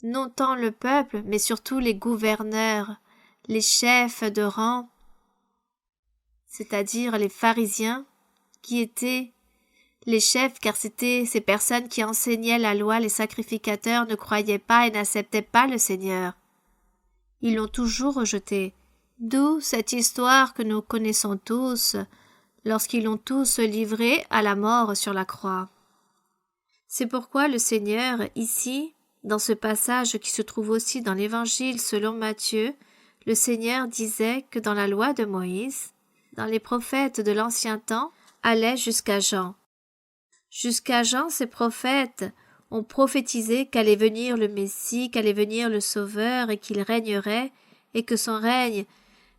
non tant le peuple, mais surtout les gouverneurs, les chefs de rang, c'est-à-dire les pharisiens, qui étaient les chefs, car c'étaient ces personnes qui enseignaient la loi, les sacrificateurs ne croyaient pas et n'acceptaient pas le Seigneur. Ils l'ont toujours rejeté. D'où cette histoire que nous connaissons tous, lorsqu'ils l'ont tous livré à la mort sur la croix. C'est pourquoi le Seigneur, ici, dans ce passage qui se trouve aussi dans l'Évangile selon Matthieu, le Seigneur disait que dans la loi de Moïse, dans les prophètes de l'ancien temps, allait jusqu'à Jean. Jusqu'à Jean, ces prophètes ont prophétisé qu'allait venir le Messie, qu'allait venir le Sauveur et qu'il régnerait, et que son règne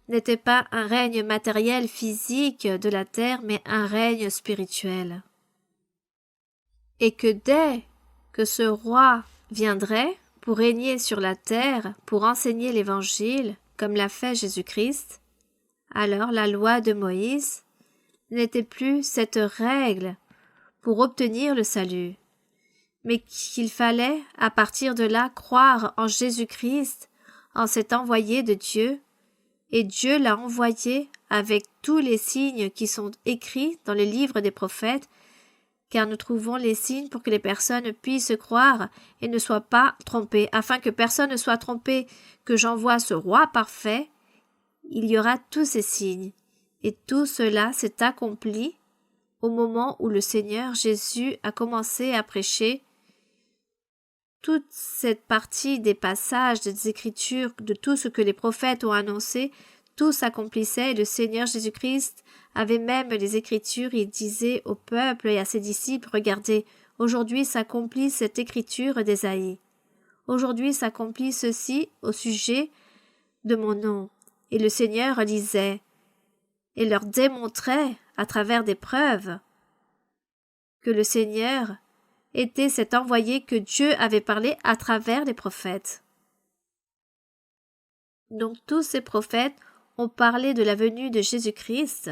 n'était pas un règne matériel physique de la terre, mais un règne spirituel. Et que dès que ce roi viendrait pour régner sur la terre, pour enseigner l'Évangile, comme l'a fait Jésus-Christ, alors la loi de Moïse n'était plus cette règle pour obtenir le salut, mais qu'il fallait, à partir de là, croire en Jésus-Christ, en cet envoyé de Dieu, et Dieu l'a envoyé avec tous les signes qui sont écrits dans le livre des prophètes, car nous trouvons les signes pour que les personnes puissent croire et ne soient pas trompées, afin que personne ne soit trompé, que j'envoie ce roi parfait, il y aura tous ces signes, et tout cela s'est accompli au moment où le Seigneur Jésus a commencé à prêcher. Toute cette partie des passages, des Écritures, de tout ce que les prophètes ont annoncé, tout s'accomplissait et le Seigneur Jésus-Christ avait même les Écritures. Il disait au peuple et à ses disciples, regardez, aujourd'hui s'accomplit cette Écriture d'Ésaïe. Aujourd'hui s'accomplit ceci au sujet de mon nom. Et le Seigneur disait et leur démontrait à travers des preuves que le Seigneur était cet envoyé que Dieu avait parlé à travers les prophètes. Donc tous ces prophètes ont parlé de la venue de Jésus-Christ,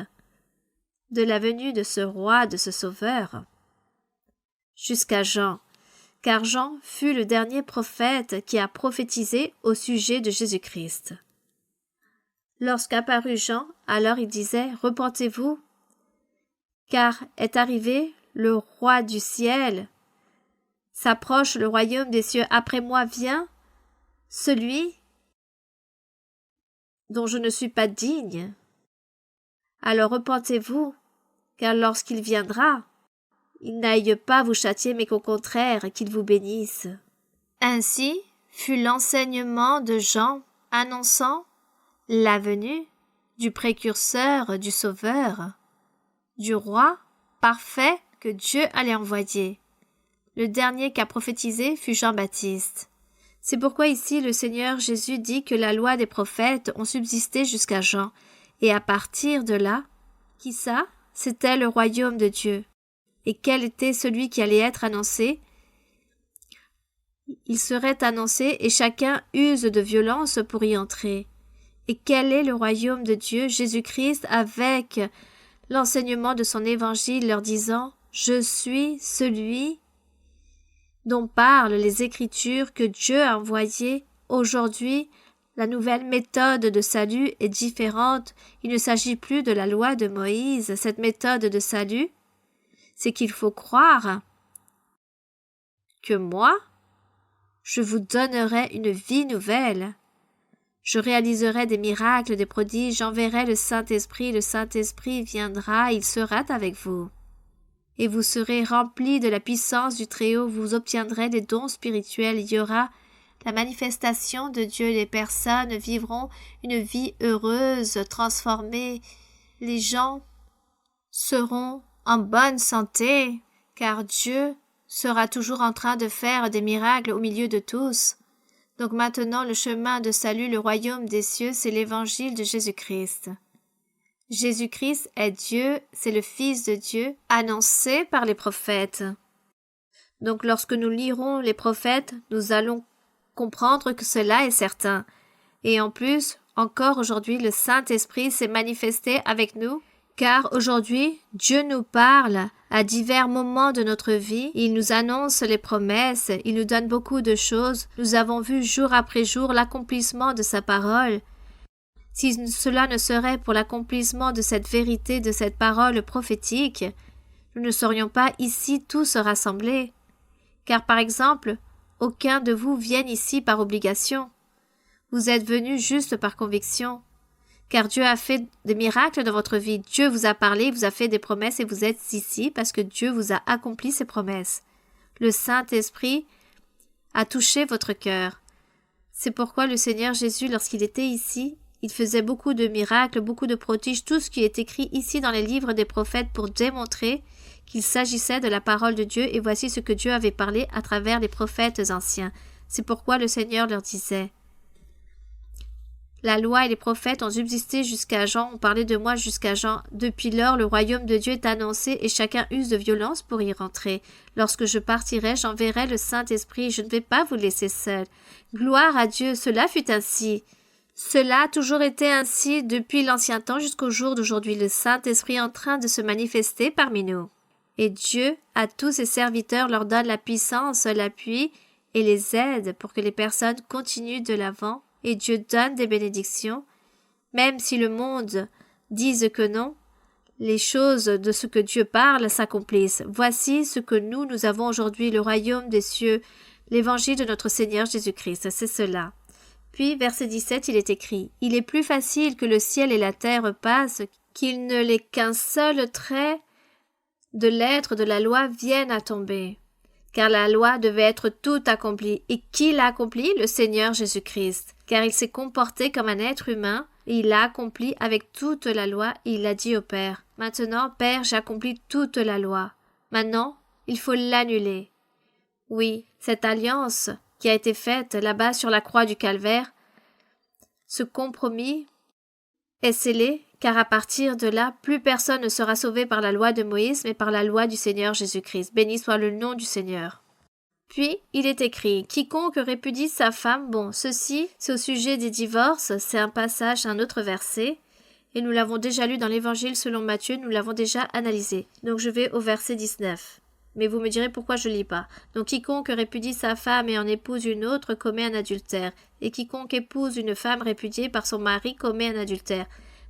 de la venue de ce roi, de ce sauveur, jusqu'à Jean, car Jean fut le dernier prophète qui a prophétisé au sujet de Jésus-Christ. Lorsqu'apparut Jean, alors il disait « Repentez-vous, car est arrivé le roi du ciel. S'approche le royaume des cieux. Après moi vient celui dont je ne suis pas digne. Alors repentez-vous, car lorsqu'il viendra, il n'aille pas vous châtier, mais qu'au contraire, qu'il vous bénisse. » Ainsi fut l'enseignement de Jean annonçant la venue du précurseur, du Sauveur, du roi parfait que Dieu allait envoyer. Le dernier qu'a prophétisé fut Jean-Baptiste. C'est pourquoi ici le Seigneur Jésus dit que la loi des prophètes ont subsisté jusqu'à Jean, et à partir de là, qui ça? C'était le royaume de Dieu. Et quel était celui qui allait être annoncé? Il serait annoncé et chacun use de violence pour y entrer. Et quel est le royaume de Dieu? Jésus-Christ avec l'enseignement de son évangile leur disant « Je suis celui dont parlent les Écritures que Dieu a envoyé. Aujourd'hui, la nouvelle méthode de salut est différente. Il ne s'agit plus de la loi de Moïse. Cette méthode de salut, c'est qu'il faut croire que moi, je vous donnerai une vie nouvelle. Je réaliserai des miracles, des prodiges, j'enverrai le Saint-Esprit viendra, il sera avec vous. Et vous serez remplis de la puissance du Très-Haut, vous obtiendrez des dons spirituels, il y aura la manifestation de Dieu, les personnes vivront une vie heureuse, transformée, les gens seront en bonne santé, car Dieu sera toujours en train de faire des miracles au milieu de tous. Donc maintenant, le chemin de salut, le royaume des cieux, c'est l'évangile de Jésus-Christ. Jésus-Christ est Dieu, c'est le Fils de Dieu, annoncé par les prophètes. Donc lorsque nous lirons les prophètes, nous allons comprendre que cela est certain. Et en plus, encore aujourd'hui, le Saint-Esprit s'est manifesté avec nous, car aujourd'hui, Dieu nous parle à divers moments de notre vie. Il nous annonce les promesses, il nous donne beaucoup de choses. Nous avons vu jour après jour l'accomplissement de sa parole. Si cela ne serait pour l'accomplissement de cette vérité, de cette parole prophétique, nous ne serions pas ici tous rassemblés. Car par exemple, aucun de vous vient ici par obligation. Vous êtes venus juste par conviction. Car Dieu a fait des miracles dans votre vie. Dieu vous a parlé, vous a fait des promesses et vous êtes ici parce que Dieu vous a accompli ses promesses. Le Saint-Esprit a touché votre cœur. C'est pourquoi le Seigneur Jésus, lorsqu'il était ici, il faisait beaucoup de miracles, beaucoup de prodiges, tout ce qui est écrit ici dans les livres des prophètes pour démontrer qu'il s'agissait de la parole de Dieu et voici ce que Dieu avait parlé à travers les prophètes anciens. C'est pourquoi le Seigneur leur disait La loi et les prophètes ont subsisté jusqu'à Jean, ont parlé de moi jusqu'à Jean. Depuis lors, le royaume de Dieu est annoncé et chacun use de violence pour y rentrer. Lorsque je partirai, j'enverrai le Saint-Esprit. Je ne vais pas vous laisser seuls. Gloire à Dieu, cela fut ainsi. Cela a toujours été ainsi depuis l'ancien temps jusqu'au jour d'aujourd'hui. Le Saint-Esprit est en train de se manifester parmi nous. Et Dieu, à tous ses serviteurs, leur donne la puissance, l'appui et les aide pour que les personnes continuent de l'avant. Et Dieu donne des bénédictions, même si le monde dise que non, les choses de ce que Dieu parle s'accomplissent. Voici ce que nous avons aujourd'hui, le royaume des cieux, l'évangile de notre Seigneur Jésus-Christ, c'est cela. Puis, verset 17, il est écrit, « Il est plus facile que le ciel et la terre passent, qu'il ne l'est qu'un seul trait de l'être de la loi vienne à tomber. » Car la loi devait être tout accomplie. Et qui l'a accompli? Le Seigneur Jésus-Christ. Car il s'est comporté comme un être humain, et il l'a accompli avec toute la loi, et il a dit au Père, « Maintenant, Père, j'ai accompli toute la loi. Maintenant, il faut l'annuler. » Oui, cette alliance qui a été faite là-bas sur la croix du Calvaire, ce compromis est scellé, car à partir de là, plus personne ne sera sauvé par la loi de Moïse, mais par la loi du Seigneur Jésus-Christ. Béni soit le nom du Seigneur. Puis, il est écrit, « Quiconque répudie sa femme », bon, ceci, c'est au sujet des divorces, c'est un passage, un autre verset, et nous l'avons déjà lu dans l'Évangile selon Matthieu, nous l'avons déjà analysé. Donc je vais au verset 19. Mais vous me direz pourquoi je lis pas. Donc quiconque répudie sa femme et en épouse une autre commet un adultère, et quiconque épouse une femme répudiée par son mari commet un adultère.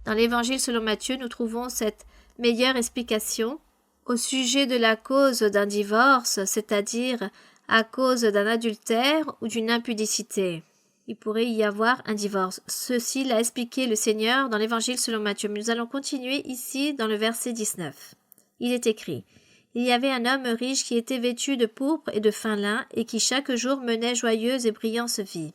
Dans l'Évangile selon Matthieu, nous trouvons cette meilleure explication au sujet de la cause d'un divorce, c'est-à-dire à cause d'un adultère ou d'une impudicité. Il pourrait y avoir un divorce. Ceci l'a expliqué le Seigneur dans l'Évangile selon Matthieu. Mais nous allons continuer ici dans le verset 19. Il est écrit « Il y avait un homme riche qui était vêtu de pourpre et de fin lin et qui chaque jour menait joyeuse et brillante vie.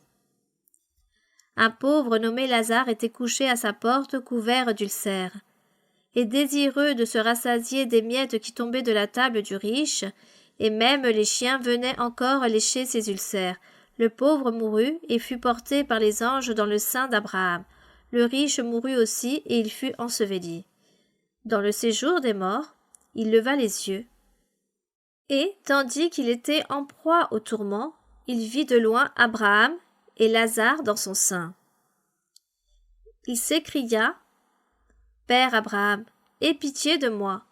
Un pauvre nommé Lazare était couché à sa porte couvert d'ulcères. Et désireux de se rassasier des miettes qui tombaient de la table du riche, et même les chiens venaient encore lécher ses ulcères, le pauvre mourut et fut porté par les anges dans le sein d'Abraham. Le riche mourut aussi et il fut enseveli. Dans le séjour des morts, il leva les yeux. Et, tandis qu'il était en proie au tourment, il vit de loin Abraham et Lazare dans son sein. Il s'écria, « Père Abraham, aie pitié de moi,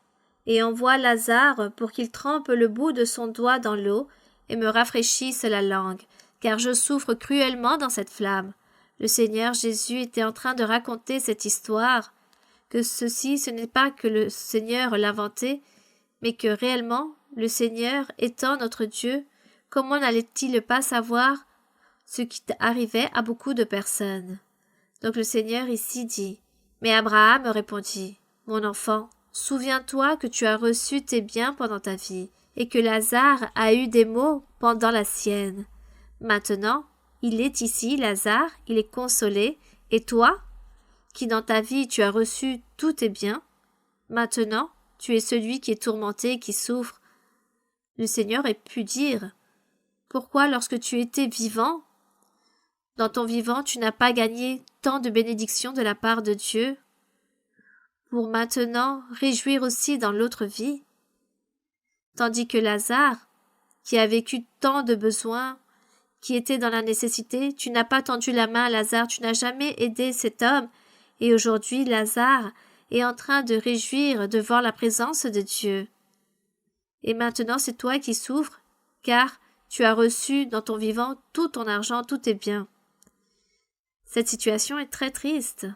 et envoie Lazare pour qu'il trempe le bout de son doigt dans l'eau et me rafraîchisse la langue, car je souffre cruellement dans cette flamme. » Le Seigneur Jésus était en train de raconter cette histoire, que ceci ce n'est pas que le Seigneur l'inventait, mais que réellement, le Seigneur étant notre Dieu, comment n'allait-il pas savoir ce qui arrivait à beaucoup de personnes? Donc le Seigneur ici dit, « Mais Abraham répondit, « Mon enfant, souviens-toi que tu as reçu tes biens pendant ta vie, et que Lazare a eu des maux pendant la sienne. Maintenant, il est ici, Lazare, il est consolé, et toi, qui dans ta vie tu as reçu tous tes biens, maintenant tu es celui qui est tourmenté et qui souffre. » Le Seigneur ait pu dire, « Pourquoi lorsque tu étais vivant, dans ton vivant tu n'as pas gagné tant de bénédictions de la part de Dieu, pour maintenant réjouir aussi dans l'autre vie, tandis que Lazare, qui a vécu tant de besoins, qui était dans la nécessité, tu n'as pas tendu la main à Lazare, tu n'as jamais aidé cet homme, et aujourd'hui Lazare est en train de réjouir devant la présence de Dieu. Et maintenant c'est toi qui souffres, car tu as reçu dans ton vivant tout ton argent, tous tes biens. » Cette situation est très triste,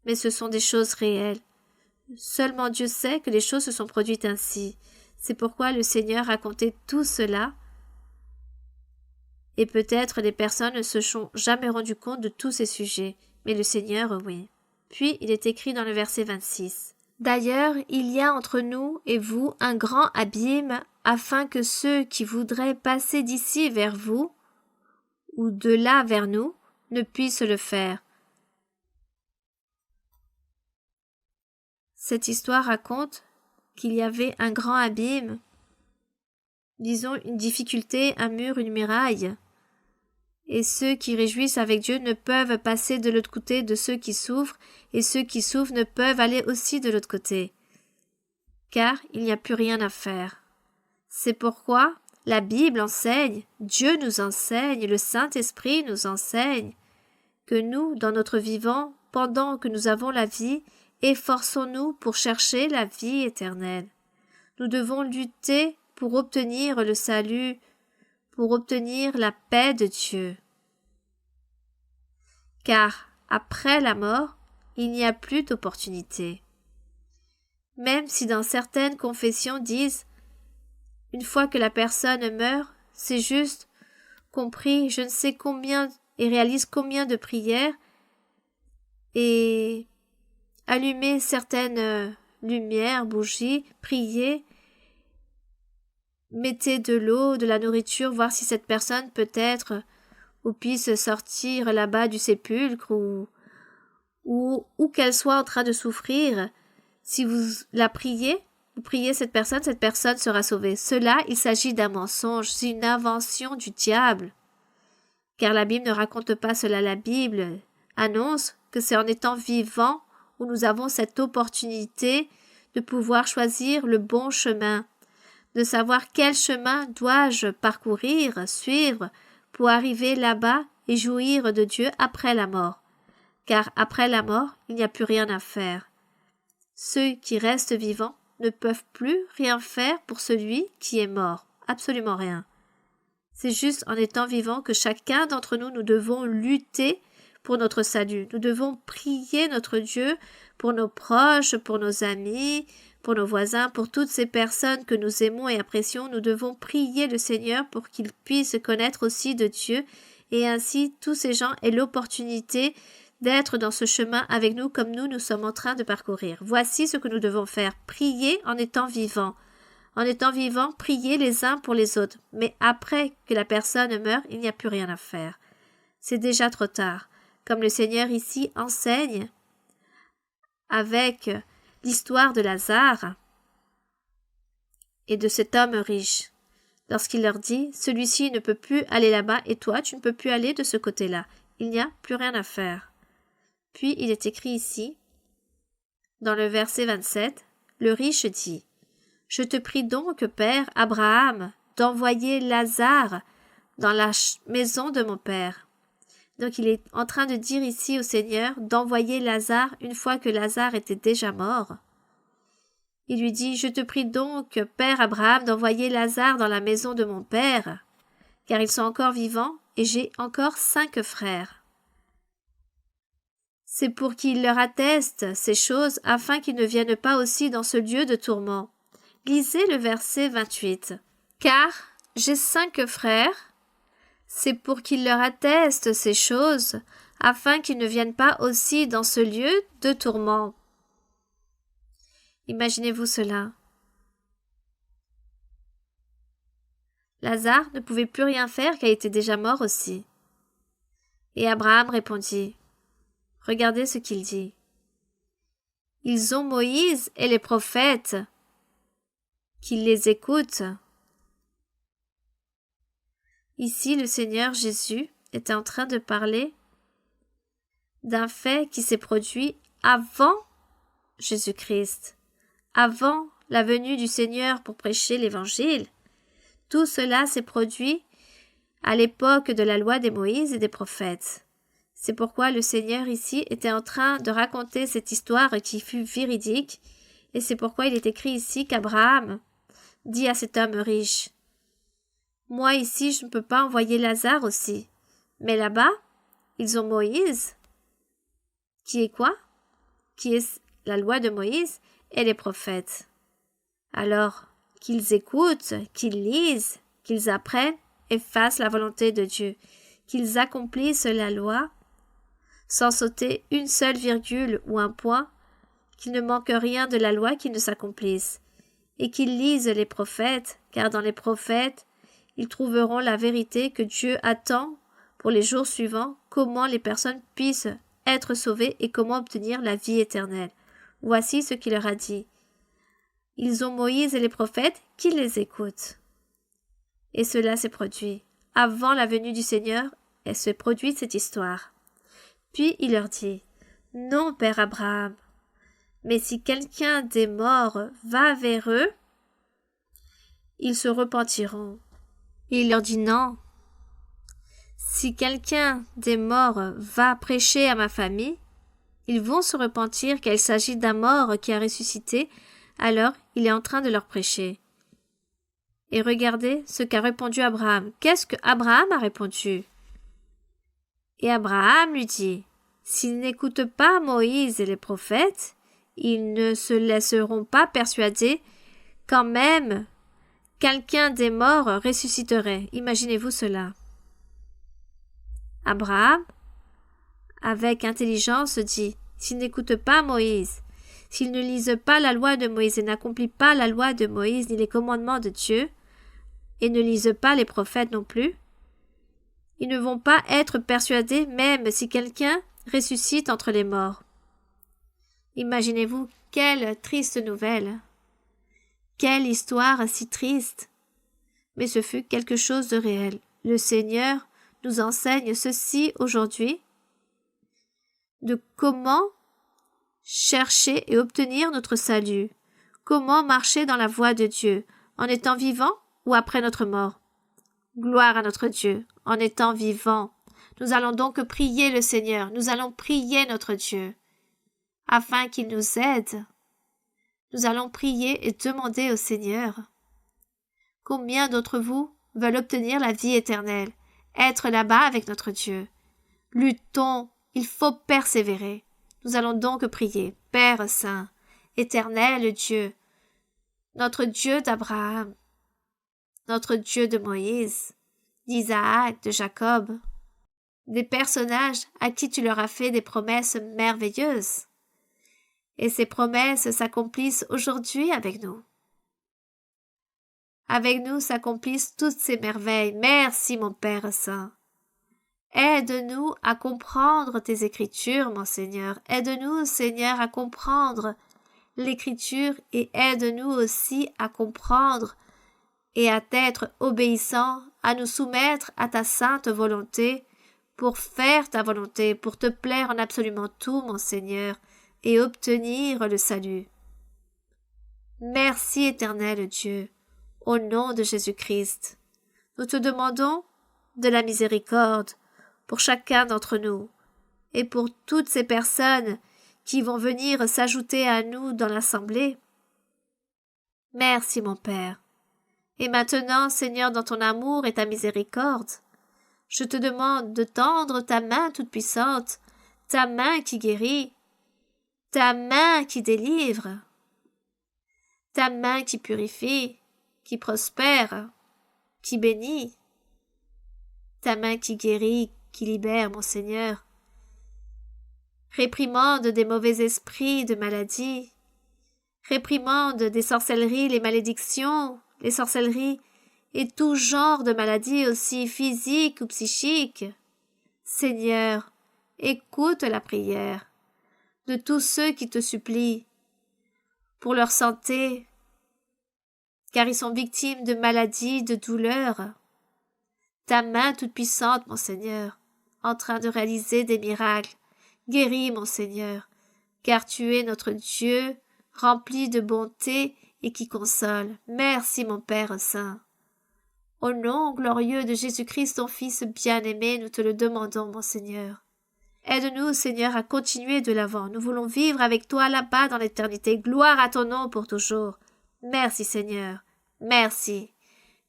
mais ce sont des choses réelles. Seulement Dieu sait que les choses se sont produites ainsi. C'est pourquoi le Seigneur racontait tout cela, et peut-être les personnes ne se sont jamais rendues compte de tous ces sujets, mais le Seigneur, oui. Puis il est écrit dans le verset 26. « D'ailleurs, il y a entre nous et vous un grand abîme, afin que ceux qui voudraient passer d'ici vers vous, ou de là vers nous, ne puissent le faire. » Cette histoire raconte qu'il y avait un grand abîme, disons une difficulté, un mur, une muraille, Et ceux qui réjouissent avec Dieu ne peuvent passer de l'autre côté de ceux qui souffrent, et ceux qui souffrent ne peuvent aller aussi de l'autre côté. Car il n'y a plus rien à faire. C'est pourquoi la Bible enseigne, Dieu nous enseigne, le Saint-Esprit nous enseigne, que nous, dans notre vivant, pendant que nous avons la vie, efforçons-nous pour chercher la vie éternelle. Nous devons lutter pour obtenir le salut, pour obtenir la paix de Dieu. Car après la mort, il n'y a plus d'opportunité. Même si dans certaines confessions disent une fois que la personne meurt, c'est juste qu'on prie je ne sais combien et réalise combien de prières et allumer certaines lumières, bougies, prier, mettez de l'eau, de la nourriture, voir si cette personne peut-être ou puisse sortir là-bas du sépulcre ou qu'elle soit en train de souffrir. Si vous la priez, vous priez cette personne sera sauvée. Cela, il s'agit d'un mensonge, c'est une invention du diable. Car la Bible ne raconte pas cela, la Bible annonce que c'est en étant vivant où nous avons cette opportunité de pouvoir choisir le bon chemin, de savoir quel chemin dois-je parcourir, suivre, pour arriver là-bas et jouir de Dieu après la mort. Car après la mort, il n'y a plus rien à faire. Ceux qui restent vivants ne peuvent plus rien faire pour celui qui est mort, absolument rien. C'est juste en étant vivant que chacun d'entre nous, nous devons lutter pour notre salut. Nous devons prier notre Dieu pour nos proches, pour nos amis, pour nos voisins, pour toutes ces personnes que nous aimons et apprécions. Nous devons prier le Seigneur pour qu'il puisse connaître aussi de Dieu et ainsi tous ces gens aient l'opportunité d'être dans ce chemin avec nous comme nous sommes en train de parcourir. Voici ce que nous devons faire. Prier en étant vivants. En étant vivants, prier les uns pour les autres. Mais après que la personne meurt, il n'y a plus rien à faire. C'est déjà trop tard. Comme le Seigneur ici enseigne avec l'histoire de Lazare et de cet homme riche. Lorsqu'il leur dit, celui-ci ne peut plus aller là-bas et toi, tu ne peux plus aller de ce côté-là. Il n'y a plus rien à faire. Puis il est écrit ici, dans le verset 27, le riche dit, « Je te prie donc, Père Abraham, d'envoyer Lazare dans la maison de mon père. » Donc il est en train de dire ici au Seigneur d'envoyer Lazare une fois que Lazare était déjà mort. Il lui dit, « Je te prie donc, Père Abraham, d'envoyer Lazare dans la maison de mon père, car ils sont encore vivants et j'ai encore 5 frères. » C'est pour qu'il leur atteste ces choses afin qu'ils ne viennent pas aussi dans ce lieu de tourment. Lisez le verset 28. « Car j'ai 5 frères, c'est pour qu'ils leur attestent ces choses afin qu'ils ne viennent pas aussi dans ce lieu de tourment. » Imaginez-vous cela. Lazare ne pouvait plus rien faire car il était déjà mort aussi. Et Abraham répondit, « Regardez ce qu'il dit. Ils ont Moïse et les prophètes, qu'ils les écoutent. » Ici, le Seigneur Jésus était en train de parler d'un fait qui s'est produit avant Jésus-Christ, avant la venue du Seigneur pour prêcher l'Évangile. Tout cela s'est produit à l'époque de la loi des Moïse et des prophètes. C'est pourquoi le Seigneur ici était en train de raconter cette histoire qui fut véridique, et c'est pourquoi il est écrit ici qu'Abraham dit à cet homme riche, « Moi ici je ne peux pas envoyer Lazare aussi, mais là-bas, ils ont Moïse, qui est quoi? Qui est la loi de Moïse et les prophètes. Alors, qu'ils écoutent, qu'ils lisent, qu'ils apprennent et fassent la volonté de Dieu, qu'ils accomplissent la loi, sans sauter une seule virgule ou un point, qu'il ne manque rien de la loi qui ne s'accomplisse, et qu'ils lisent les prophètes, car dans les prophètes, ils trouveront la vérité que Dieu attend pour les jours suivants, comment les personnes puissent être sauvées et comment obtenir la vie éternelle. Voici ce qu'il leur a dit. Ils ont Moïse et les prophètes qui les écoutent. Et cela s'est produit avant la venue du Seigneur et se produit cette histoire. Puis il leur dit, « Non, père Abraham, mais si quelqu'un des morts va vers eux, ils se repentiront. » Il leur dit, « Non, si quelqu'un des morts va prêcher à ma famille, ils vont se repentir qu'il s'agit d'un mort qui a ressuscité, alors il est en train de leur prêcher. » Et regardez ce qu'a répondu Abraham. Qu'est-ce que Abraham a répondu? Et Abraham lui dit, « S'ils n'écoutent pas Moïse et les prophètes, ils ne se laisseront pas persuader quand même quelqu'un des morts ressusciterait. » Imaginez-vous cela. Abraham, avec intelligence, dit, « S'ils n'écoutent pas Moïse, s'ils ne lisent pas la loi de Moïse et n'accomplissent pas la loi de Moïse ni les commandements de Dieu, et ne lisent pas les prophètes non plus, ils ne vont pas être persuadés même si quelqu'un ressuscite entre les morts. » Imaginez-vous quelle triste nouvelle, quelle histoire si triste, mais ce fut quelque chose de réel. Le Seigneur nous enseigne ceci aujourd'hui, de comment chercher et obtenir notre salut, comment marcher dans la voie de Dieu, en étant vivant ou après notre mort. Gloire à notre Dieu, en étant vivant. Nous allons donc prier le Seigneur, nous allons prier notre Dieu, afin qu'il nous aide. Nous allons prier et demander au Seigneur. Combien d'entre vous veulent obtenir la vie éternelle, être là-bas avec notre Dieu? Luttons, il faut persévérer. Nous allons donc prier. Père Saint, éternel Dieu, notre Dieu d'Abraham, notre Dieu de Moïse, d'Isaac, de Jacob, des personnages à qui tu leur as fait des promesses merveilleuses. Et ces promesses s'accomplissent aujourd'hui avec nous. Avec nous s'accomplissent toutes ces merveilles. Merci, mon Père Saint. Aide-nous à comprendre tes Écritures, mon Seigneur. Aide-nous, Seigneur, à comprendre l'Écriture et aide-nous aussi à comprendre et à être obéissants, à nous soumettre à ta sainte volonté pour faire ta volonté, pour te plaire en absolument tout, mon Seigneur, et obtenir le salut. Merci, éternel Dieu, au nom de Jésus-Christ. Nous te demandons de la miséricorde pour chacun d'entre nous et pour toutes ces personnes qui vont venir s'ajouter à nous dans l'assemblée. Merci, mon Père. Et maintenant, Seigneur, dans ton amour et ta miséricorde, je te demande de tendre ta main toute-puissante, ta main qui guérit, ta main qui délivre, ta main qui purifie, qui prospère, qui bénit, ta main qui guérit, qui libère, mon Seigneur. Réprimande des mauvais esprits, de maladies, réprimande des sorcelleries, les malédictions, les sorcelleries et tout genre de maladies aussi physiques ou psychiques. Seigneur, écoute la prière de tous ceux qui te supplient pour leur santé, car ils sont victimes de maladies, de douleurs. Ta main toute-puissante, mon Seigneur, en train de réaliser des miracles, guéris, mon Seigneur, car tu es notre Dieu, rempli de bonté et qui console. Merci, mon Père Saint. Au nom glorieux de Jésus-Christ, ton Fils bien-aimé, nous te le demandons, mon Seigneur. Aide-nous, Seigneur, à continuer de l'avant. Nous voulons vivre avec toi là-bas dans l'éternité. Gloire à ton nom pour toujours. Merci, Seigneur. Merci.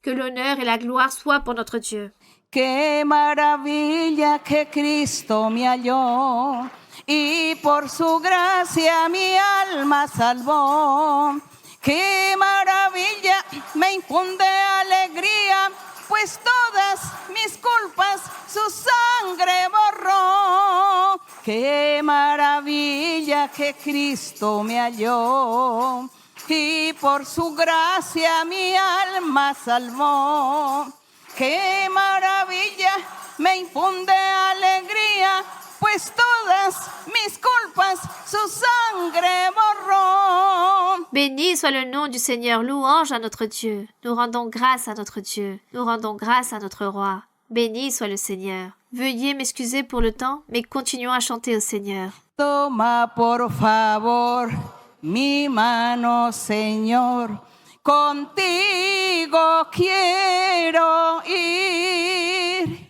Que l'honneur et la gloire soient pour notre Dieu. Qué maravilla que Cristo me halló y por su gracia mi alma salvó. Qué maravilla me infunde alegría, pues todas mis culpas su sangre borró. Qué maravilla que Cristo me halló y por su gracia mi alma salvó. Qué maravilla me infunde alegría, pues todas mis culpas su sangre borró. Béni soit le nom du Seigneur, louange à notre Dieu. Nous rendons grâce à notre Dieu, nous rendons grâce à notre Roi. Béni soit le Seigneur. Veuillez m'excuser pour le temps, mais continuons à chanter au Seigneur. Toma por favor mi mano, Señor. Contigo quiero ir.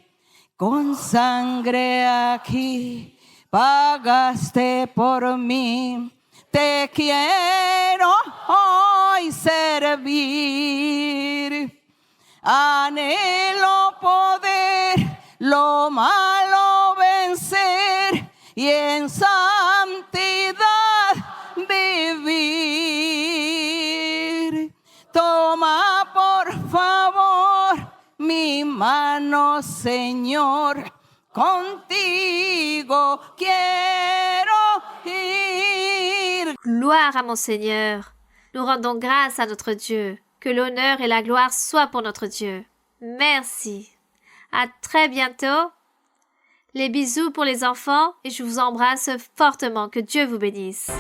Con sangre aquí pagaste por mí. Te quiero hoy servir. Anhelo poder lo malo vencer y en santidad vivir. Toma por favor mi mano, Señor. Contigo quiero ir. Gloire à mon Seigneur. Nous rendons grâce à notre Dieu. Que l'honneur et la gloire soient pour notre Dieu. Merci. À très bientôt. Les bisous pour les enfants et je vous embrasse fortement. Que Dieu vous bénisse.